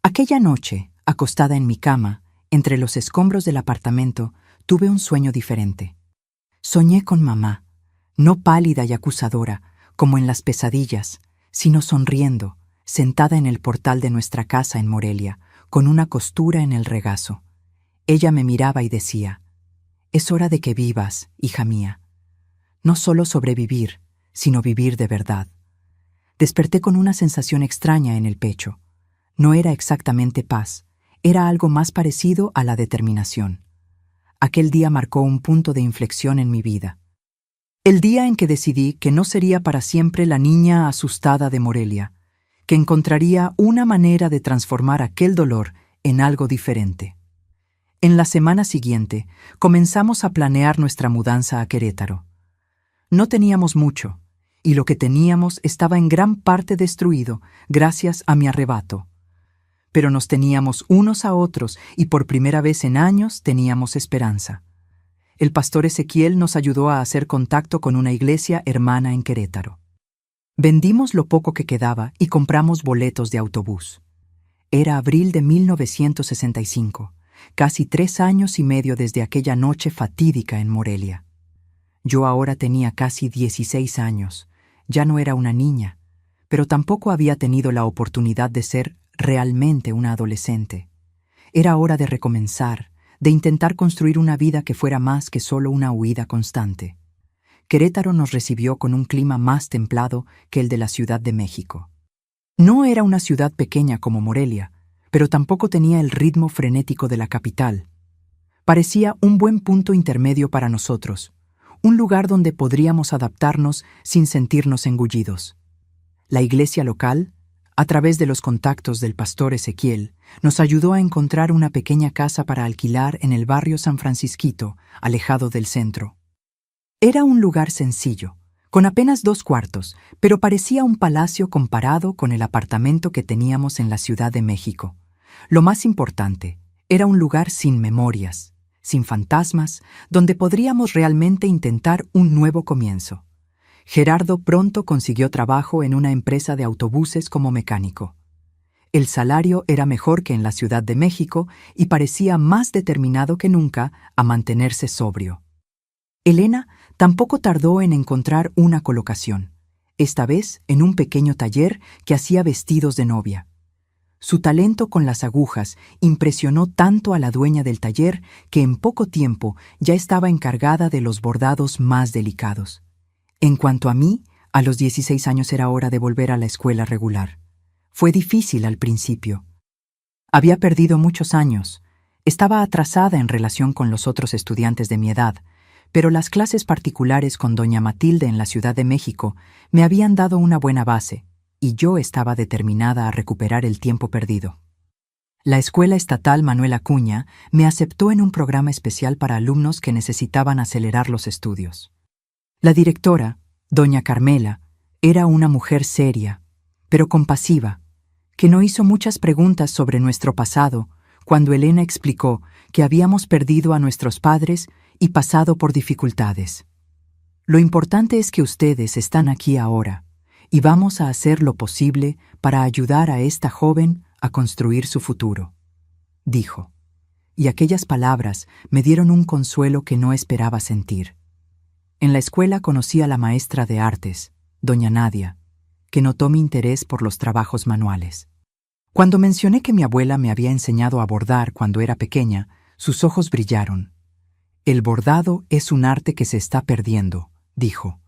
Aquella noche, acostada en mi cama, entre los escombros del apartamento, tuve un sueño diferente. Soñé con mamá, no pálida y acusadora, como en las pesadillas, sino sonriendo, sentada en el portal de nuestra casa en Morelia, con una costura en el regazo. Ella me miraba y decía, «Es hora de que vivas, hija mía. No solo sobrevivir, sino vivir de verdad». Desperté con una sensación extraña en el pecho. No era exactamente paz, era algo más parecido a la determinación. Aquel día marcó un punto de inflexión en mi vida. El día en que decidí que no sería para siempre la niña asustada de Morelia, que encontraría una manera de transformar aquel dolor en algo diferente. En la semana siguiente, comenzamos a planear nuestra mudanza a Querétaro. No teníamos mucho, y lo que teníamos estaba en gran parte destruido gracias a mi arrebato. Pero nos teníamos unos a otros y por primera vez en años teníamos esperanza. El pastor Ezequiel nos ayudó a hacer contacto con una iglesia hermana en Querétaro. Vendimos lo poco que quedaba y compramos boletos de autobús. Era abril de 1965, casi 3 años y medio desde aquella noche fatídica en Morelia. Yo ahora tenía casi 16 años, ya no era una niña, pero tampoco había tenido la oportunidad de ser realmente una adolescente. Era hora de recomenzar, de intentar construir una vida que fuera más que solo una huida constante. Querétaro nos recibió con un clima más templado que el de la Ciudad de México. No era una ciudad pequeña como Morelia, pero tampoco tenía el ritmo frenético de la capital. Parecía un buen punto intermedio para nosotros, un lugar donde podríamos adaptarnos sin sentirnos engullidos. La iglesia local, a través de los contactos del pastor Ezequiel, nos ayudó a encontrar una pequeña casa para alquilar en el barrio San Francisquito, alejado del centro. Era un lugar sencillo, con apenas 2 cuartos, pero parecía un palacio comparado con el apartamento que teníamos en la Ciudad de México. Lo más importante, era un lugar sin memorias, sin fantasmas, donde podríamos realmente intentar un nuevo comienzo. Gerardo pronto consiguió trabajo en una empresa de autobuses como mecánico. El salario era mejor que en la Ciudad de México y parecía más determinado que nunca a mantenerse sobrio. Elena tampoco tardó en encontrar una colocación, esta vez en un pequeño taller que hacía vestidos de novia. Su talento con las agujas impresionó tanto a la dueña del taller que en poco tiempo ya estaba encargada de los bordados más delicados. En cuanto a mí, a los 16 años era hora de volver a la escuela regular. Fue difícil al principio. Había perdido muchos años, estaba atrasada en relación con los otros estudiantes de mi edad, pero las clases particulares con doña Matilde en la Ciudad de México me habían dado una buena base, y yo estaba determinada a recuperar el tiempo perdido. La Escuela Estatal Manuel Acuña me aceptó en un programa especial para alumnos que necesitaban acelerar los estudios. La directora, doña Carmela, era una mujer seria, pero compasiva, que no hizo muchas preguntas sobre nuestro pasado cuando Elena explicó que habíamos perdido a nuestros padres y pasado por dificultades. Lo importante es que ustedes están aquí ahora y vamos a hacer lo posible para ayudar a esta joven a construir su futuro, dijo, y aquellas palabras me dieron un consuelo que no esperaba sentir. En la escuela conocí a la maestra de artes, doña Nadia, que notó mi interés por los trabajos manuales. Cuando mencioné que mi abuela me había enseñado a bordar cuando era pequeña, sus ojos brillaron. El bordado es un arte que se está perdiendo, dijo.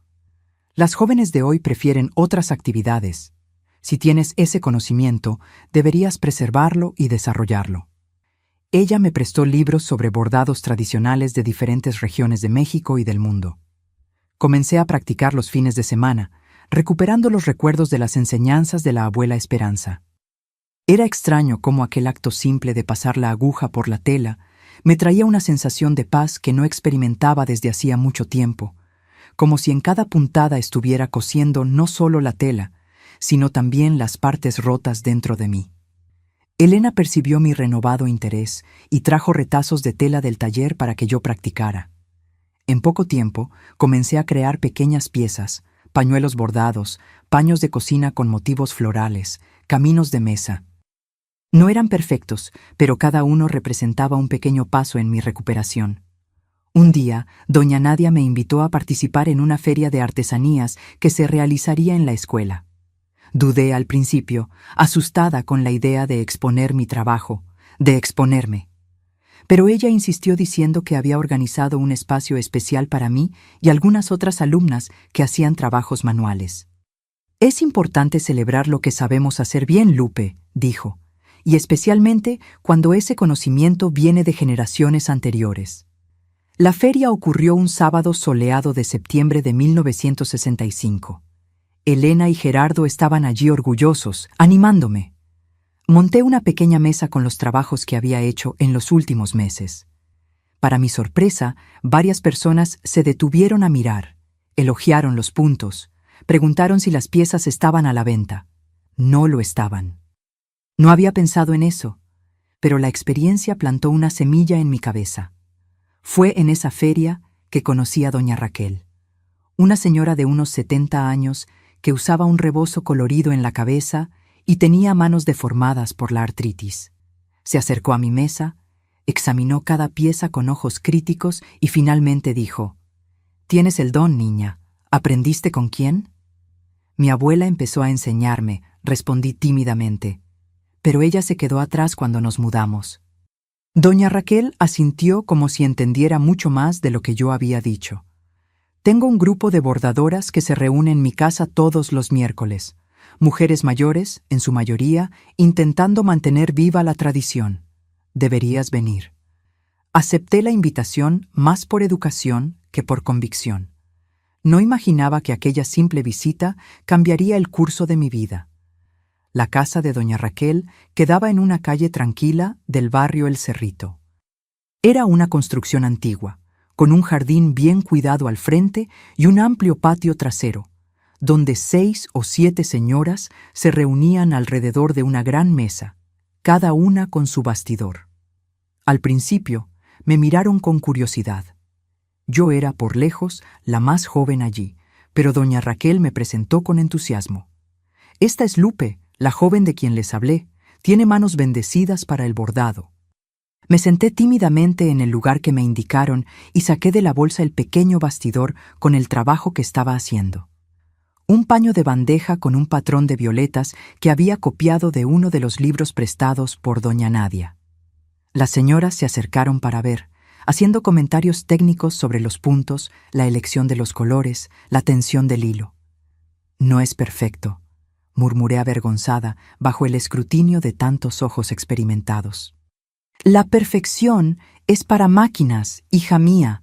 Las jóvenes de hoy prefieren otras actividades. Si tienes ese conocimiento, deberías preservarlo y desarrollarlo. Ella me prestó libros sobre bordados tradicionales de diferentes regiones de México y del mundo. Comencé a practicar los fines de semana, recuperando los recuerdos de las enseñanzas de la abuela Esperanza. Era extraño cómo aquel acto simple de pasar la aguja por la tela me traía una sensación de paz que no experimentaba desde hacía mucho tiempo, como si en cada puntada estuviera cosiendo no solo la tela, sino también las partes rotas dentro de mí. Elena percibió mi renovado interés y trajo retazos de tela del taller para que yo practicara. En poco tiempo comencé a crear pequeñas piezas, pañuelos bordados, paños de cocina con motivos florales, caminos de mesa. No eran perfectos, pero cada uno representaba un pequeño paso en mi recuperación. Un día, doña Nadia me invitó a participar en una feria de artesanías que se realizaría en la escuela. Dudé al principio, asustada con la idea de exponer mi trabajo, de exponerme. Pero ella insistió diciendo que había organizado un espacio especial para mí y algunas otras alumnas que hacían trabajos manuales. Es importante celebrar lo que sabemos hacer bien, Lupe, dijo, y especialmente cuando ese conocimiento viene de generaciones anteriores. La feria ocurrió un sábado soleado de septiembre de 1965. Elena y Gerardo estaban allí orgullosos, animándome. Monté una pequeña mesa con los trabajos que había hecho en los últimos meses. Para mi sorpresa, varias personas se detuvieron a mirar, elogiaron los puntos, preguntaron si las piezas estaban a la venta. No lo estaban. No había pensado en eso, pero la experiencia plantó una semilla en mi cabeza. Fue en esa feria que conocí a doña Raquel, una señora de unos 70 años que usaba un rebozo colorido en la cabeza y tenía manos deformadas por la artritis. Se acercó a mi mesa, examinó cada pieza con ojos críticos y finalmente dijo: «Tienes el don, niña. ¿Aprendiste con quién?» Mi abuela empezó a enseñarme, respondí tímidamente, pero ella se quedó atrás cuando nos mudamos. Doña Raquel asintió como si entendiera mucho más de lo que yo había dicho. Tengo un grupo de bordadoras que se reúne en mi casa todos los miércoles. Mujeres mayores, en su mayoría, intentando mantener viva la tradición. Deberías venir. Acepté la invitación más por educación que por convicción. No imaginaba que aquella simple visita cambiaría el curso de mi vida. La casa de doña Raquel quedaba en una calle tranquila del barrio El Cerrito. Era una construcción antigua, con un jardín bien cuidado al frente y un amplio patio trasero, donde 6 o 7 señoras se reunían alrededor de una gran mesa, cada una con su bastidor. Al principio, me miraron con curiosidad. Yo era, por lejos, la más joven allí, pero doña Raquel me presentó con entusiasmo. «Esta es Lupe, la joven de quien les hablé. Tiene manos bendecidas para el bordado». Me senté tímidamente en el lugar que me indicaron y saqué de la bolsa el pequeño bastidor con el trabajo que estaba haciendo. Un paño de bandeja con un patrón de violetas que había copiado de uno de los libros prestados por doña Nadia. Las señoras se acercaron para ver, haciendo comentarios técnicos sobre los puntos, la elección de los colores, la tensión del hilo. «No es perfecto», murmuré avergonzada bajo el escrutinio de tantos ojos experimentados. «La perfección es para máquinas, hija mía»,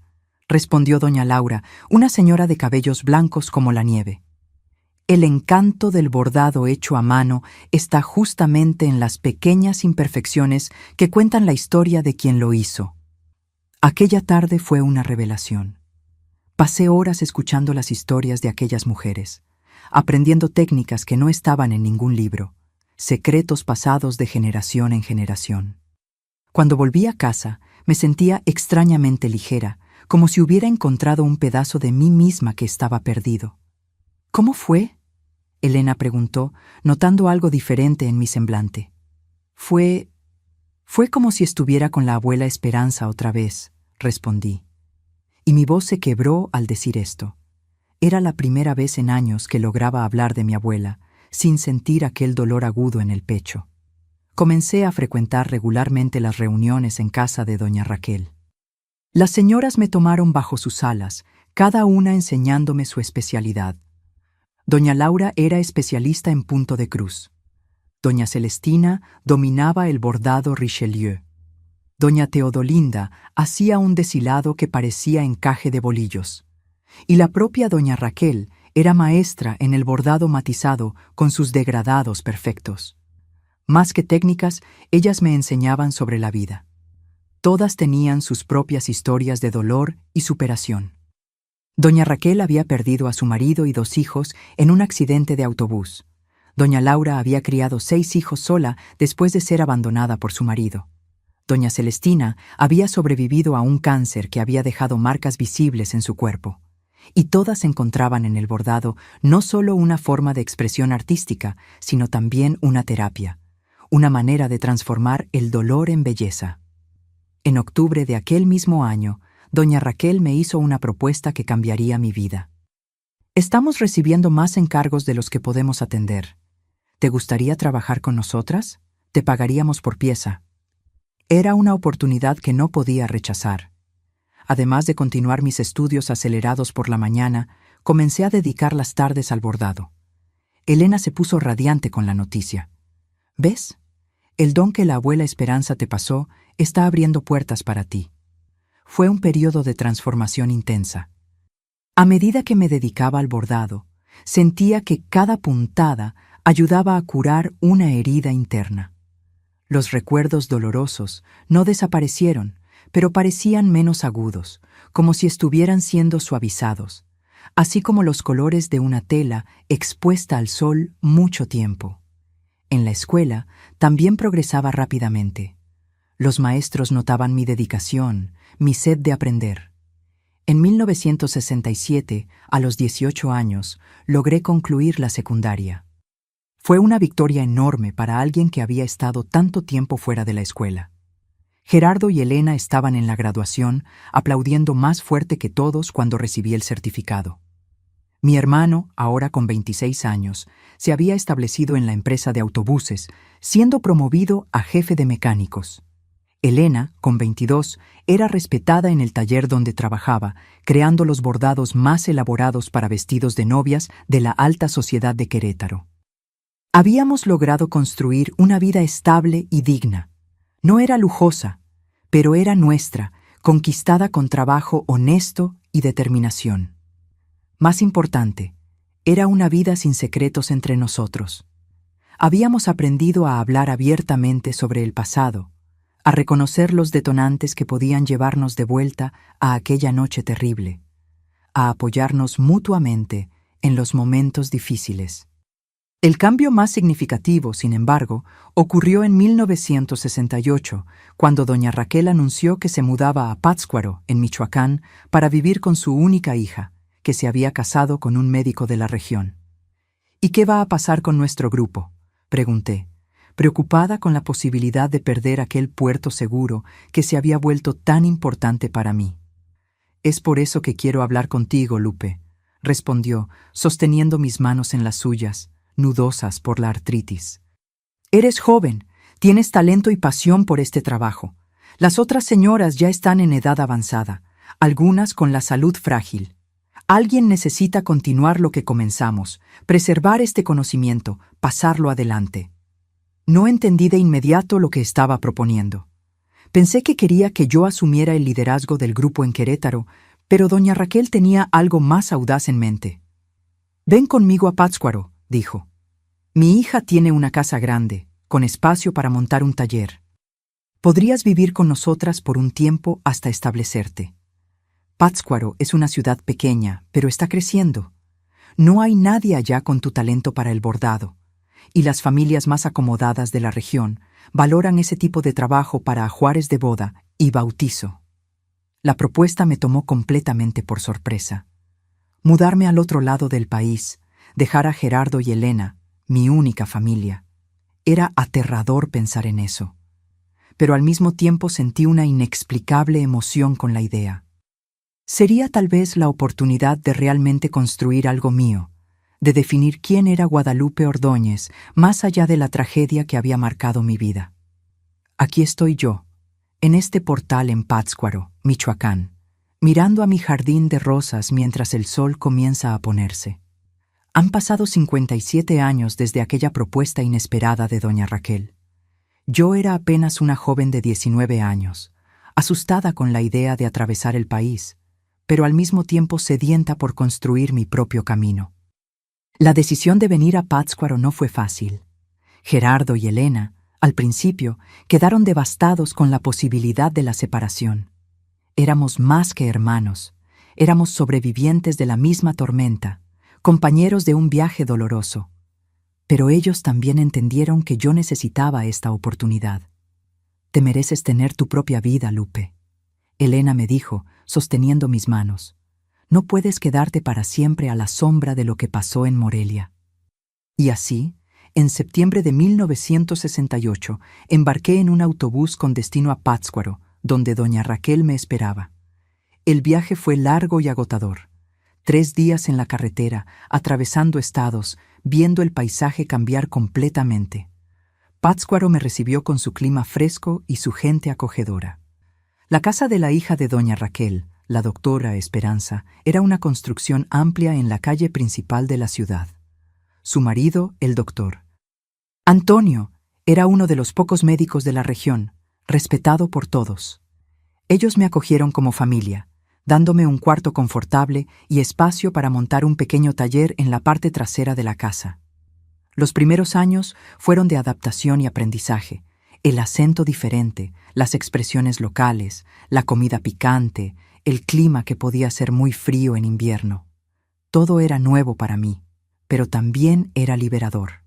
respondió doña Laura, una señora de cabellos blancos como la nieve. «El encanto del bordado hecho a mano está justamente en las pequeñas imperfecciones que cuentan la historia de quien lo hizo». Aquella tarde fue una revelación. Pasé horas escuchando las historias de aquellas mujeres, aprendiendo técnicas que no estaban en ningún libro, secretos pasados de generación en generación. Cuando volví a casa, me sentía extrañamente ligera, como si hubiera encontrado un pedazo de mí misma que estaba perdido. «¿Cómo fue?», Elena preguntó, notando algo diferente en mi semblante. Fue como si estuviera con la abuela Esperanza otra vez», respondí. Y mi voz se quebró al decir esto. Era la primera vez en años que lograba hablar de mi abuela, sin sentir aquel dolor agudo en el pecho. Comencé a frecuentar regularmente las reuniones en casa de doña Raquel. Las señoras me tomaron bajo sus alas, cada una enseñándome su especialidad. Doña Laura era especialista en punto de cruz. Doña Celestina dominaba el bordado Richelieu. Doña Teodolinda hacía un deshilado que parecía encaje de bolillos. Y la propia doña Raquel era maestra en el bordado matizado con sus degradados perfectos. Más que técnicas, ellas me enseñaban sobre la vida. Todas tenían sus propias historias de dolor y superación. Doña Raquel había perdido a su marido y 2 hijos en un accidente de autobús. Doña Laura había criado 6 hijos sola después de ser abandonada por su marido. Doña Celestina había sobrevivido a un cáncer que había dejado marcas visibles en su cuerpo. Y todas encontraban en el bordado no solo una forma de expresión artística, sino también una terapia, una manera de transformar el dolor en belleza. En octubre de aquel mismo año, doña Raquel me hizo una propuesta que cambiaría mi vida. Estamos recibiendo más encargos de los que podemos atender. ¿Te gustaría trabajar con nosotras? Te pagaríamos por pieza. Era una oportunidad que no podía rechazar. Además de continuar mis estudios acelerados por la mañana, comencé a dedicar las tardes al bordado. Elena se puso radiante con la noticia. ¿Ves? El don que la abuela Esperanza te pasó está abriendo puertas para ti. Fue un periodo de transformación intensa. A medida que me dedicaba al bordado, sentía que cada puntada ayudaba a curar una herida interna. Los recuerdos dolorosos no desaparecieron, pero parecían menos agudos, como si estuvieran siendo suavizados, así como los colores de una tela expuesta al sol mucho tiempo. En la escuela también progresaba rápidamente. Los maestros notaban mi dedicación, mi sed de aprender. En 1967, a los 18 años, logré concluir la secundaria. Fue una victoria enorme para alguien que había estado tanto tiempo fuera de la escuela. Gerardo y Elena estaban en la graduación, aplaudiendo más fuerte que todos cuando recibí el certificado. Mi hermano, ahora con 26 años, se había establecido en la empresa de autobuses, siendo promovido a jefe de mecánicos. Elena, con 22, era respetada en el taller donde trabajaba, creando los bordados más elaborados para vestidos de novias de la alta sociedad de Querétaro. Habíamos logrado construir una vida estable y digna. No era lujosa, pero era nuestra, conquistada con trabajo honesto y determinación. Más importante, era una vida sin secretos entre nosotros. Habíamos aprendido a hablar abiertamente sobre el pasado, a reconocer los detonantes que podían llevarnos de vuelta a aquella noche terrible, a apoyarnos mutuamente en los momentos difíciles. El cambio más significativo, sin embargo, ocurrió en 1968, cuando doña Raquel anunció que se mudaba a Pátzcuaro, en Michoacán, para vivir con su única hija, que se había casado con un médico de la región. ¿Y qué va a pasar con nuestro grupo?, pregunté, preocupada con la posibilidad de perder aquel puerto seguro que se había vuelto tan importante para mí. «Es por eso que quiero hablar contigo, Lupe», respondió, sosteniendo mis manos en las suyas, nudosas por la artritis. «Eres joven, tienes talento y pasión por este trabajo. Las otras señoras ya están en edad avanzada, algunas con la salud frágil. Alguien necesita continuar lo que comenzamos, preservar este conocimiento, pasarlo adelante». No entendí de inmediato lo que estaba proponiendo. Pensé que quería que yo asumiera el liderazgo del grupo en Querétaro, pero doña Raquel tenía algo más audaz en mente. «Ven conmigo a Pátzcuaro», dijo. «Mi hija tiene una casa grande, con espacio para montar un taller. Podrías vivir con nosotras por un tiempo hasta establecerte. Pátzcuaro es una ciudad pequeña, pero está creciendo. No hay nadie allá con tu talento para el bordado, y las familias más acomodadas de la región valoran ese tipo de trabajo para ajuares de boda y bautizo». La propuesta me tomó completamente por sorpresa. Mudarme al otro lado del país, dejar a Gerardo y Elena, mi única familia. Era aterrador pensar en eso. Pero al mismo tiempo sentí una inexplicable emoción con la idea. Sería tal vez la oportunidad de realmente construir algo mío, de definir quién era Guadalupe Ordóñez, más allá de la tragedia que había marcado mi vida. Aquí estoy yo, en este portal en Pátzcuaro, Michoacán, mirando a mi jardín de rosas mientras el sol comienza a ponerse. Han pasado 57 años desde aquella propuesta inesperada de doña Raquel. Yo era apenas una joven de 19 años, asustada con la idea de atravesar el país, pero al mismo tiempo sedienta por construir mi propio camino. La decisión de venir a Pátzcuaro no fue fácil. Gerardo y Elena, al principio, quedaron devastados con la posibilidad de la separación. Éramos más que hermanos, éramos sobrevivientes de la misma tormenta, compañeros de un viaje doloroso. Pero ellos también entendieron que yo necesitaba esta oportunidad. Te mereces tener tu propia vida, Lupe. Elena me dijo, sosteniendo mis manos. No puedes quedarte para siempre a la sombra de lo que pasó en Morelia. Y así, en septiembre de 1968, embarqué en un autobús con destino a Pátzcuaro, donde doña Raquel me esperaba. El viaje fue largo y agotador. 3 días en la carretera, atravesando estados, viendo el paisaje cambiar completamente. Pátzcuaro me recibió con su clima fresco y su gente acogedora. La casa de la hija de doña Raquel, la doctora Esperanza, era una construcción amplia en la calle principal de la ciudad. Su marido, el doctor Antonio, era uno de los pocos médicos de la región, respetado por todos. Ellos me acogieron como familia, dándome un cuarto confortable y espacio para montar un pequeño taller en la parte trasera de la casa. Los primeros años fueron de adaptación y aprendizaje. El acento diferente, las expresiones locales, la comida picante, el clima que podía ser muy frío en invierno. Todo era nuevo para mí, pero también era liberador.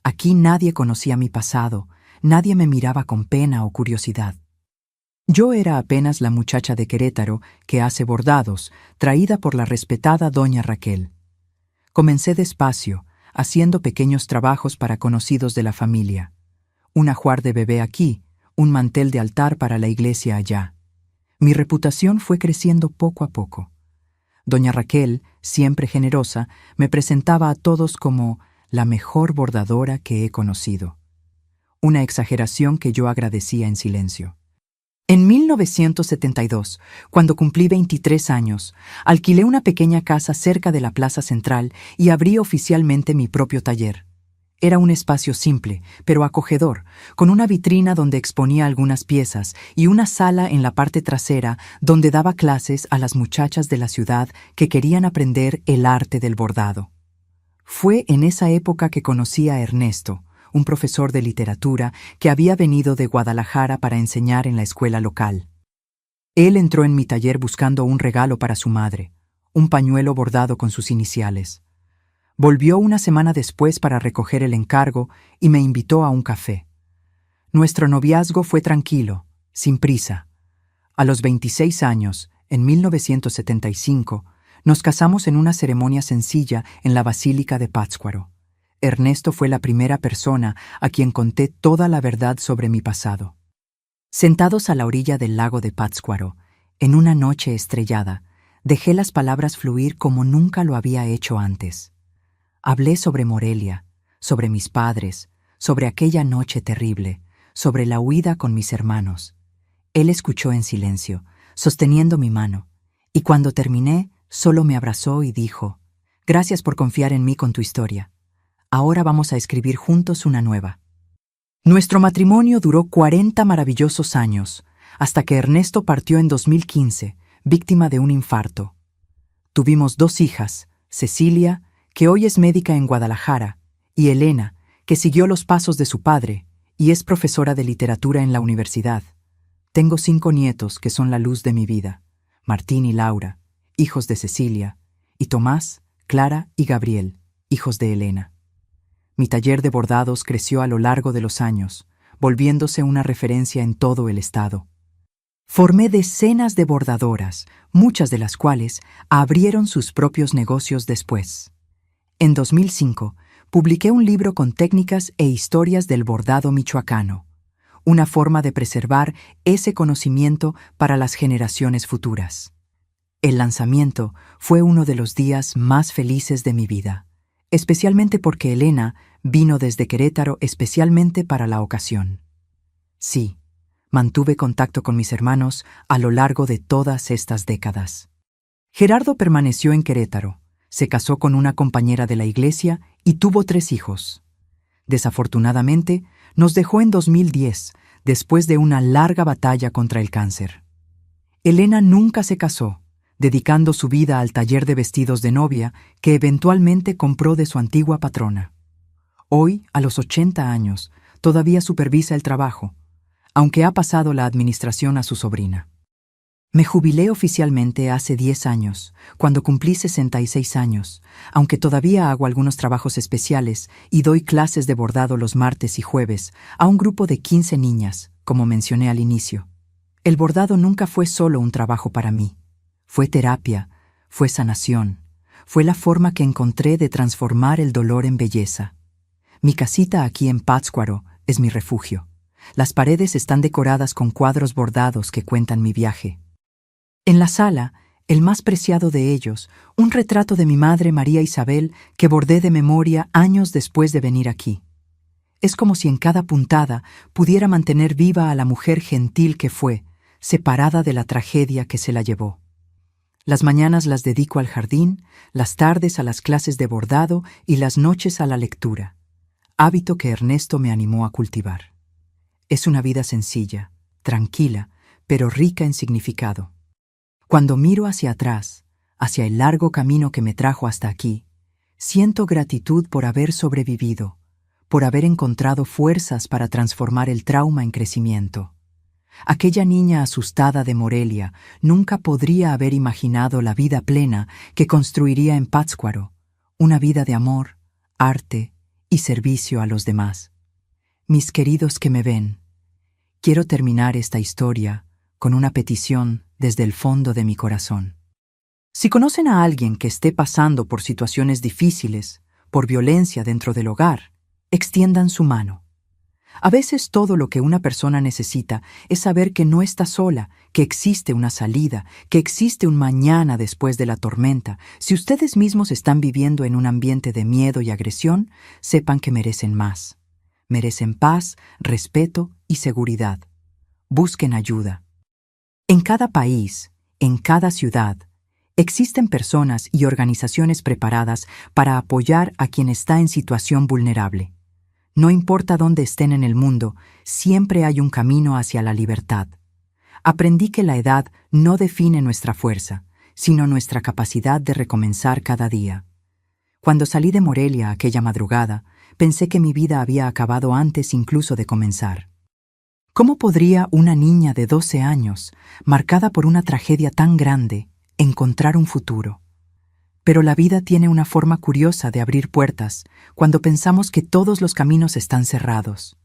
Aquí nadie conocía mi pasado, nadie me miraba con pena o curiosidad. Yo era apenas la muchacha de Querétaro que hace bordados, traída por la respetada doña Raquel. Comencé despacio, haciendo pequeños trabajos para conocidos de la familia. Un ajuar de bebé aquí, un mantel de altar para la iglesia allá. Mi reputación fue creciendo poco a poco. Doña Raquel, siempre generosa, me presentaba a todos como la mejor bordadora que he conocido. Una exageración que yo agradecía en silencio. En 1972, cuando cumplí 23 años, alquilé una pequeña casa cerca de la Plaza Central y abrí oficialmente mi propio taller. Era un espacio simple, pero acogedor, con una vitrina donde exponía algunas piezas y una sala en la parte trasera donde daba clases a las muchachas de la ciudad que querían aprender el arte del bordado. Fue en esa época que conocí a Ernesto, un profesor de literatura que había venido de Guadalajara para enseñar en la escuela local. Él entró en mi taller buscando un regalo para su madre, un pañuelo bordado con sus iniciales. Volvió una semana después para recoger el encargo y me invitó a un café. Nuestro noviazgo fue tranquilo, sin prisa. A los 26 años, en 1975, nos casamos en una ceremonia sencilla en la Basílica de Pátzcuaro. Ernesto fue la primera persona a quien conté toda la verdad sobre mi pasado. Sentados a la orilla del lago de Pátzcuaro, en una noche estrellada, dejé las palabras fluir como nunca lo había hecho antes. Hablé sobre Morelia, sobre mis padres, sobre aquella noche terrible, sobre la huida con mis hermanos. Él escuchó en silencio, sosteniendo mi mano, y cuando terminé, solo me abrazó y dijo: «Gracias por confiar en mí con tu historia. Ahora vamos a escribir juntos una nueva». Nuestro matrimonio duró 40 maravillosos años, hasta que Ernesto partió en 2015, víctima de un infarto. Tuvimos 2 hijas, Cecilia, que hoy es médica en Guadalajara, y Elena, que siguió los pasos de su padre y es profesora de literatura en la universidad. Tengo 5 nietos que son la luz de mi vida: Martín y Laura, hijos de Cecilia, y Tomás, Clara y Gabriel, hijos de Elena. Mi taller de bordados creció a lo largo de los años, volviéndose una referencia en todo el estado. Formé decenas de bordadoras, muchas de las cuales abrieron sus propios negocios después. En 2005, publiqué un libro con técnicas e historias del bordado michoacano, una forma de preservar ese conocimiento para las generaciones futuras. El lanzamiento fue uno de los días más felices de mi vida. especialmente porque Elena vino desde Querétaro especialmente para la ocasión. Sí, mantuve contacto con mis hermanos a lo largo de todas estas décadas. Gerardo permaneció en Querétaro, se casó con una compañera de la iglesia y tuvo 3 hijos. Desafortunadamente, nos dejó en 2010, después de una larga batalla contra el cáncer. Elena nunca se casó, dedicando su vida al taller de vestidos de novia que eventualmente compró de su antigua patrona. Hoy, a los 80 años, todavía supervisa el trabajo, aunque ha pasado la administración a su sobrina. Me jubilé oficialmente hace 10 años, cuando cumplí 66 años, aunque todavía hago algunos trabajos especiales y doy clases de bordado los martes y jueves a un grupo de 15 niñas, como mencioné al inicio. El bordado nunca fue solo un trabajo para mí. Fue terapia, fue sanación, fue la forma que encontré de transformar el dolor en belleza. Mi casita aquí en Pátzcuaro es mi refugio. Las paredes están decoradas con cuadros bordados que cuentan mi viaje. En la sala, el más preciado de ellos, un retrato de mi madre María Isabel que bordé de memoria años después de venir aquí. Es como si en cada puntada pudiera mantener viva a la mujer gentil que fue, separada de la tragedia que se la llevó. Las mañanas las dedico al jardín, las tardes a las clases de bordado y las noches a la lectura, hábito que Ernesto me animó a cultivar. Es una vida sencilla, tranquila, pero rica en significado. Cuando miro hacia atrás, hacia el largo camino que me trajo hasta aquí, siento gratitud por haber sobrevivido, por haber encontrado fuerzas para transformar el trauma en crecimiento. Aquella niña asustada de Morelia nunca podría haber imaginado la vida plena que construiría en Pátzcuaro, una vida de amor, arte y servicio a los demás. Mis queridos que me ven, quiero terminar esta historia con una petición desde el fondo de mi corazón. Si conocen a alguien que esté pasando por situaciones difíciles, por violencia dentro del hogar, extiendan su mano. A veces todo lo que una persona necesita es saber que no está sola, que existe una salida, que existe un mañana después de la tormenta. Si ustedes mismos están viviendo en un ambiente de miedo y agresión, sepan que merecen más. Merecen paz, respeto y seguridad. Busquen ayuda. En cada país, en cada ciudad, existen personas y organizaciones preparadas para apoyar a quien está en situación vulnerable. No importa dónde estén en el mundo, siempre hay un camino hacia la libertad. Aprendí que la edad no define nuestra fuerza, sino nuestra capacidad de recomenzar cada día. Cuando salí de Morelia aquella madrugada, pensé que mi vida había acabado antes incluso de comenzar. ¿Cómo podría una niña de 12 años, marcada por una tragedia tan grande, encontrar un futuro? Pero la vida tiene una forma curiosa de abrir puertas cuando pensamos que todos los caminos están cerrados.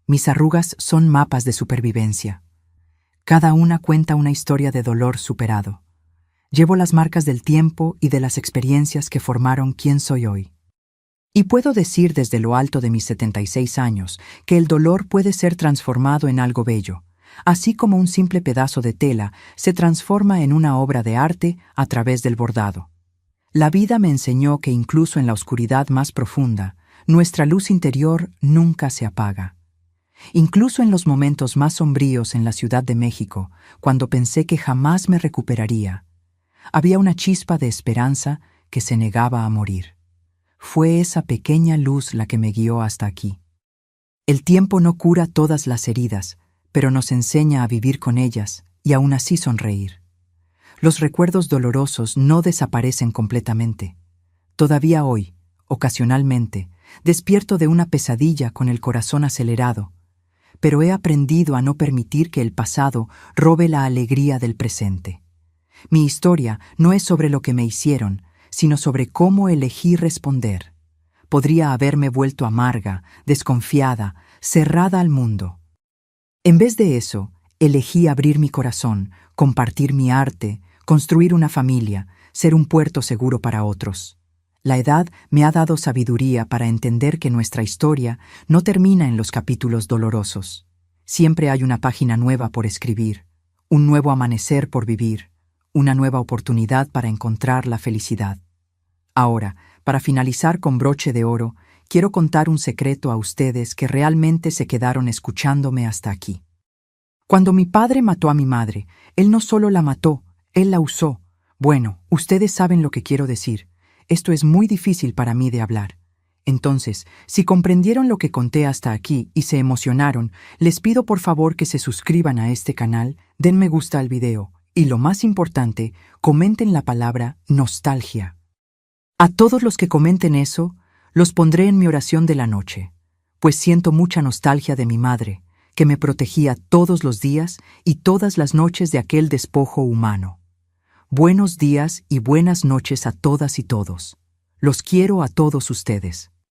Mis arrugas son mapas de supervivencia. Cada una cuenta una historia de dolor superado. Llevo las marcas del tiempo y de las experiencias que formaron quién soy hoy. Y puedo decir desde lo alto de mis 76 años que el dolor puede ser transformado en algo bello, así como un simple pedazo de tela se transforma en una obra de arte a través del bordado. La vida me enseñó que incluso en la oscuridad más profunda, nuestra luz interior nunca se apaga. Incluso en los momentos más sombríos en la Ciudad de México, cuando pensé que jamás me recuperaría, había una chispa de esperanza que se negaba a morir. Fue esa pequeña luz la que me guió hasta aquí. El tiempo no cura todas las heridas, pero nos enseña a vivir con ellas y aún así sonreír. Los recuerdos dolorosos no desaparecen completamente. Todavía hoy, ocasionalmente, despierto de una pesadilla con el corazón acelerado, pero he aprendido a no permitir que el pasado robe la alegría del presente. Mi historia no es sobre lo que me hicieron, sino sobre cómo elegí responder. Podría haberme vuelto amarga, desconfiada, cerrada al mundo. En vez de eso, elegí abrir mi corazón, compartir mi arte, construir una familia, ser un puerto seguro para otros. La edad me ha dado sabiduría para entender que nuestra historia no termina en los capítulos dolorosos. Siempre hay una página nueva por escribir, un nuevo amanecer por vivir, una nueva oportunidad para encontrar la felicidad. Ahora, para finalizar con broche de oro, quiero contar un secreto a ustedes que realmente se quedaron escuchándome hasta aquí. Cuando mi padre mató a mi madre, él no solo la mató, él la usó. Bueno, ustedes saben lo que quiero decir. Esto es muy difícil para mí de hablar. Entonces, si comprendieron lo que conté hasta aquí y se emocionaron, les pido por favor que se suscriban a este canal, den me gusta al video y lo más importante, comenten la palabra nostalgia. A todos los que comenten eso, los pondré en mi oración de la noche, pues siento mucha nostalgia de mi madre, que me protegía todos los días y todas las noches de aquel despojo humano. Buenos días y buenas noches a todas y todos. Los quiero a todos ustedes.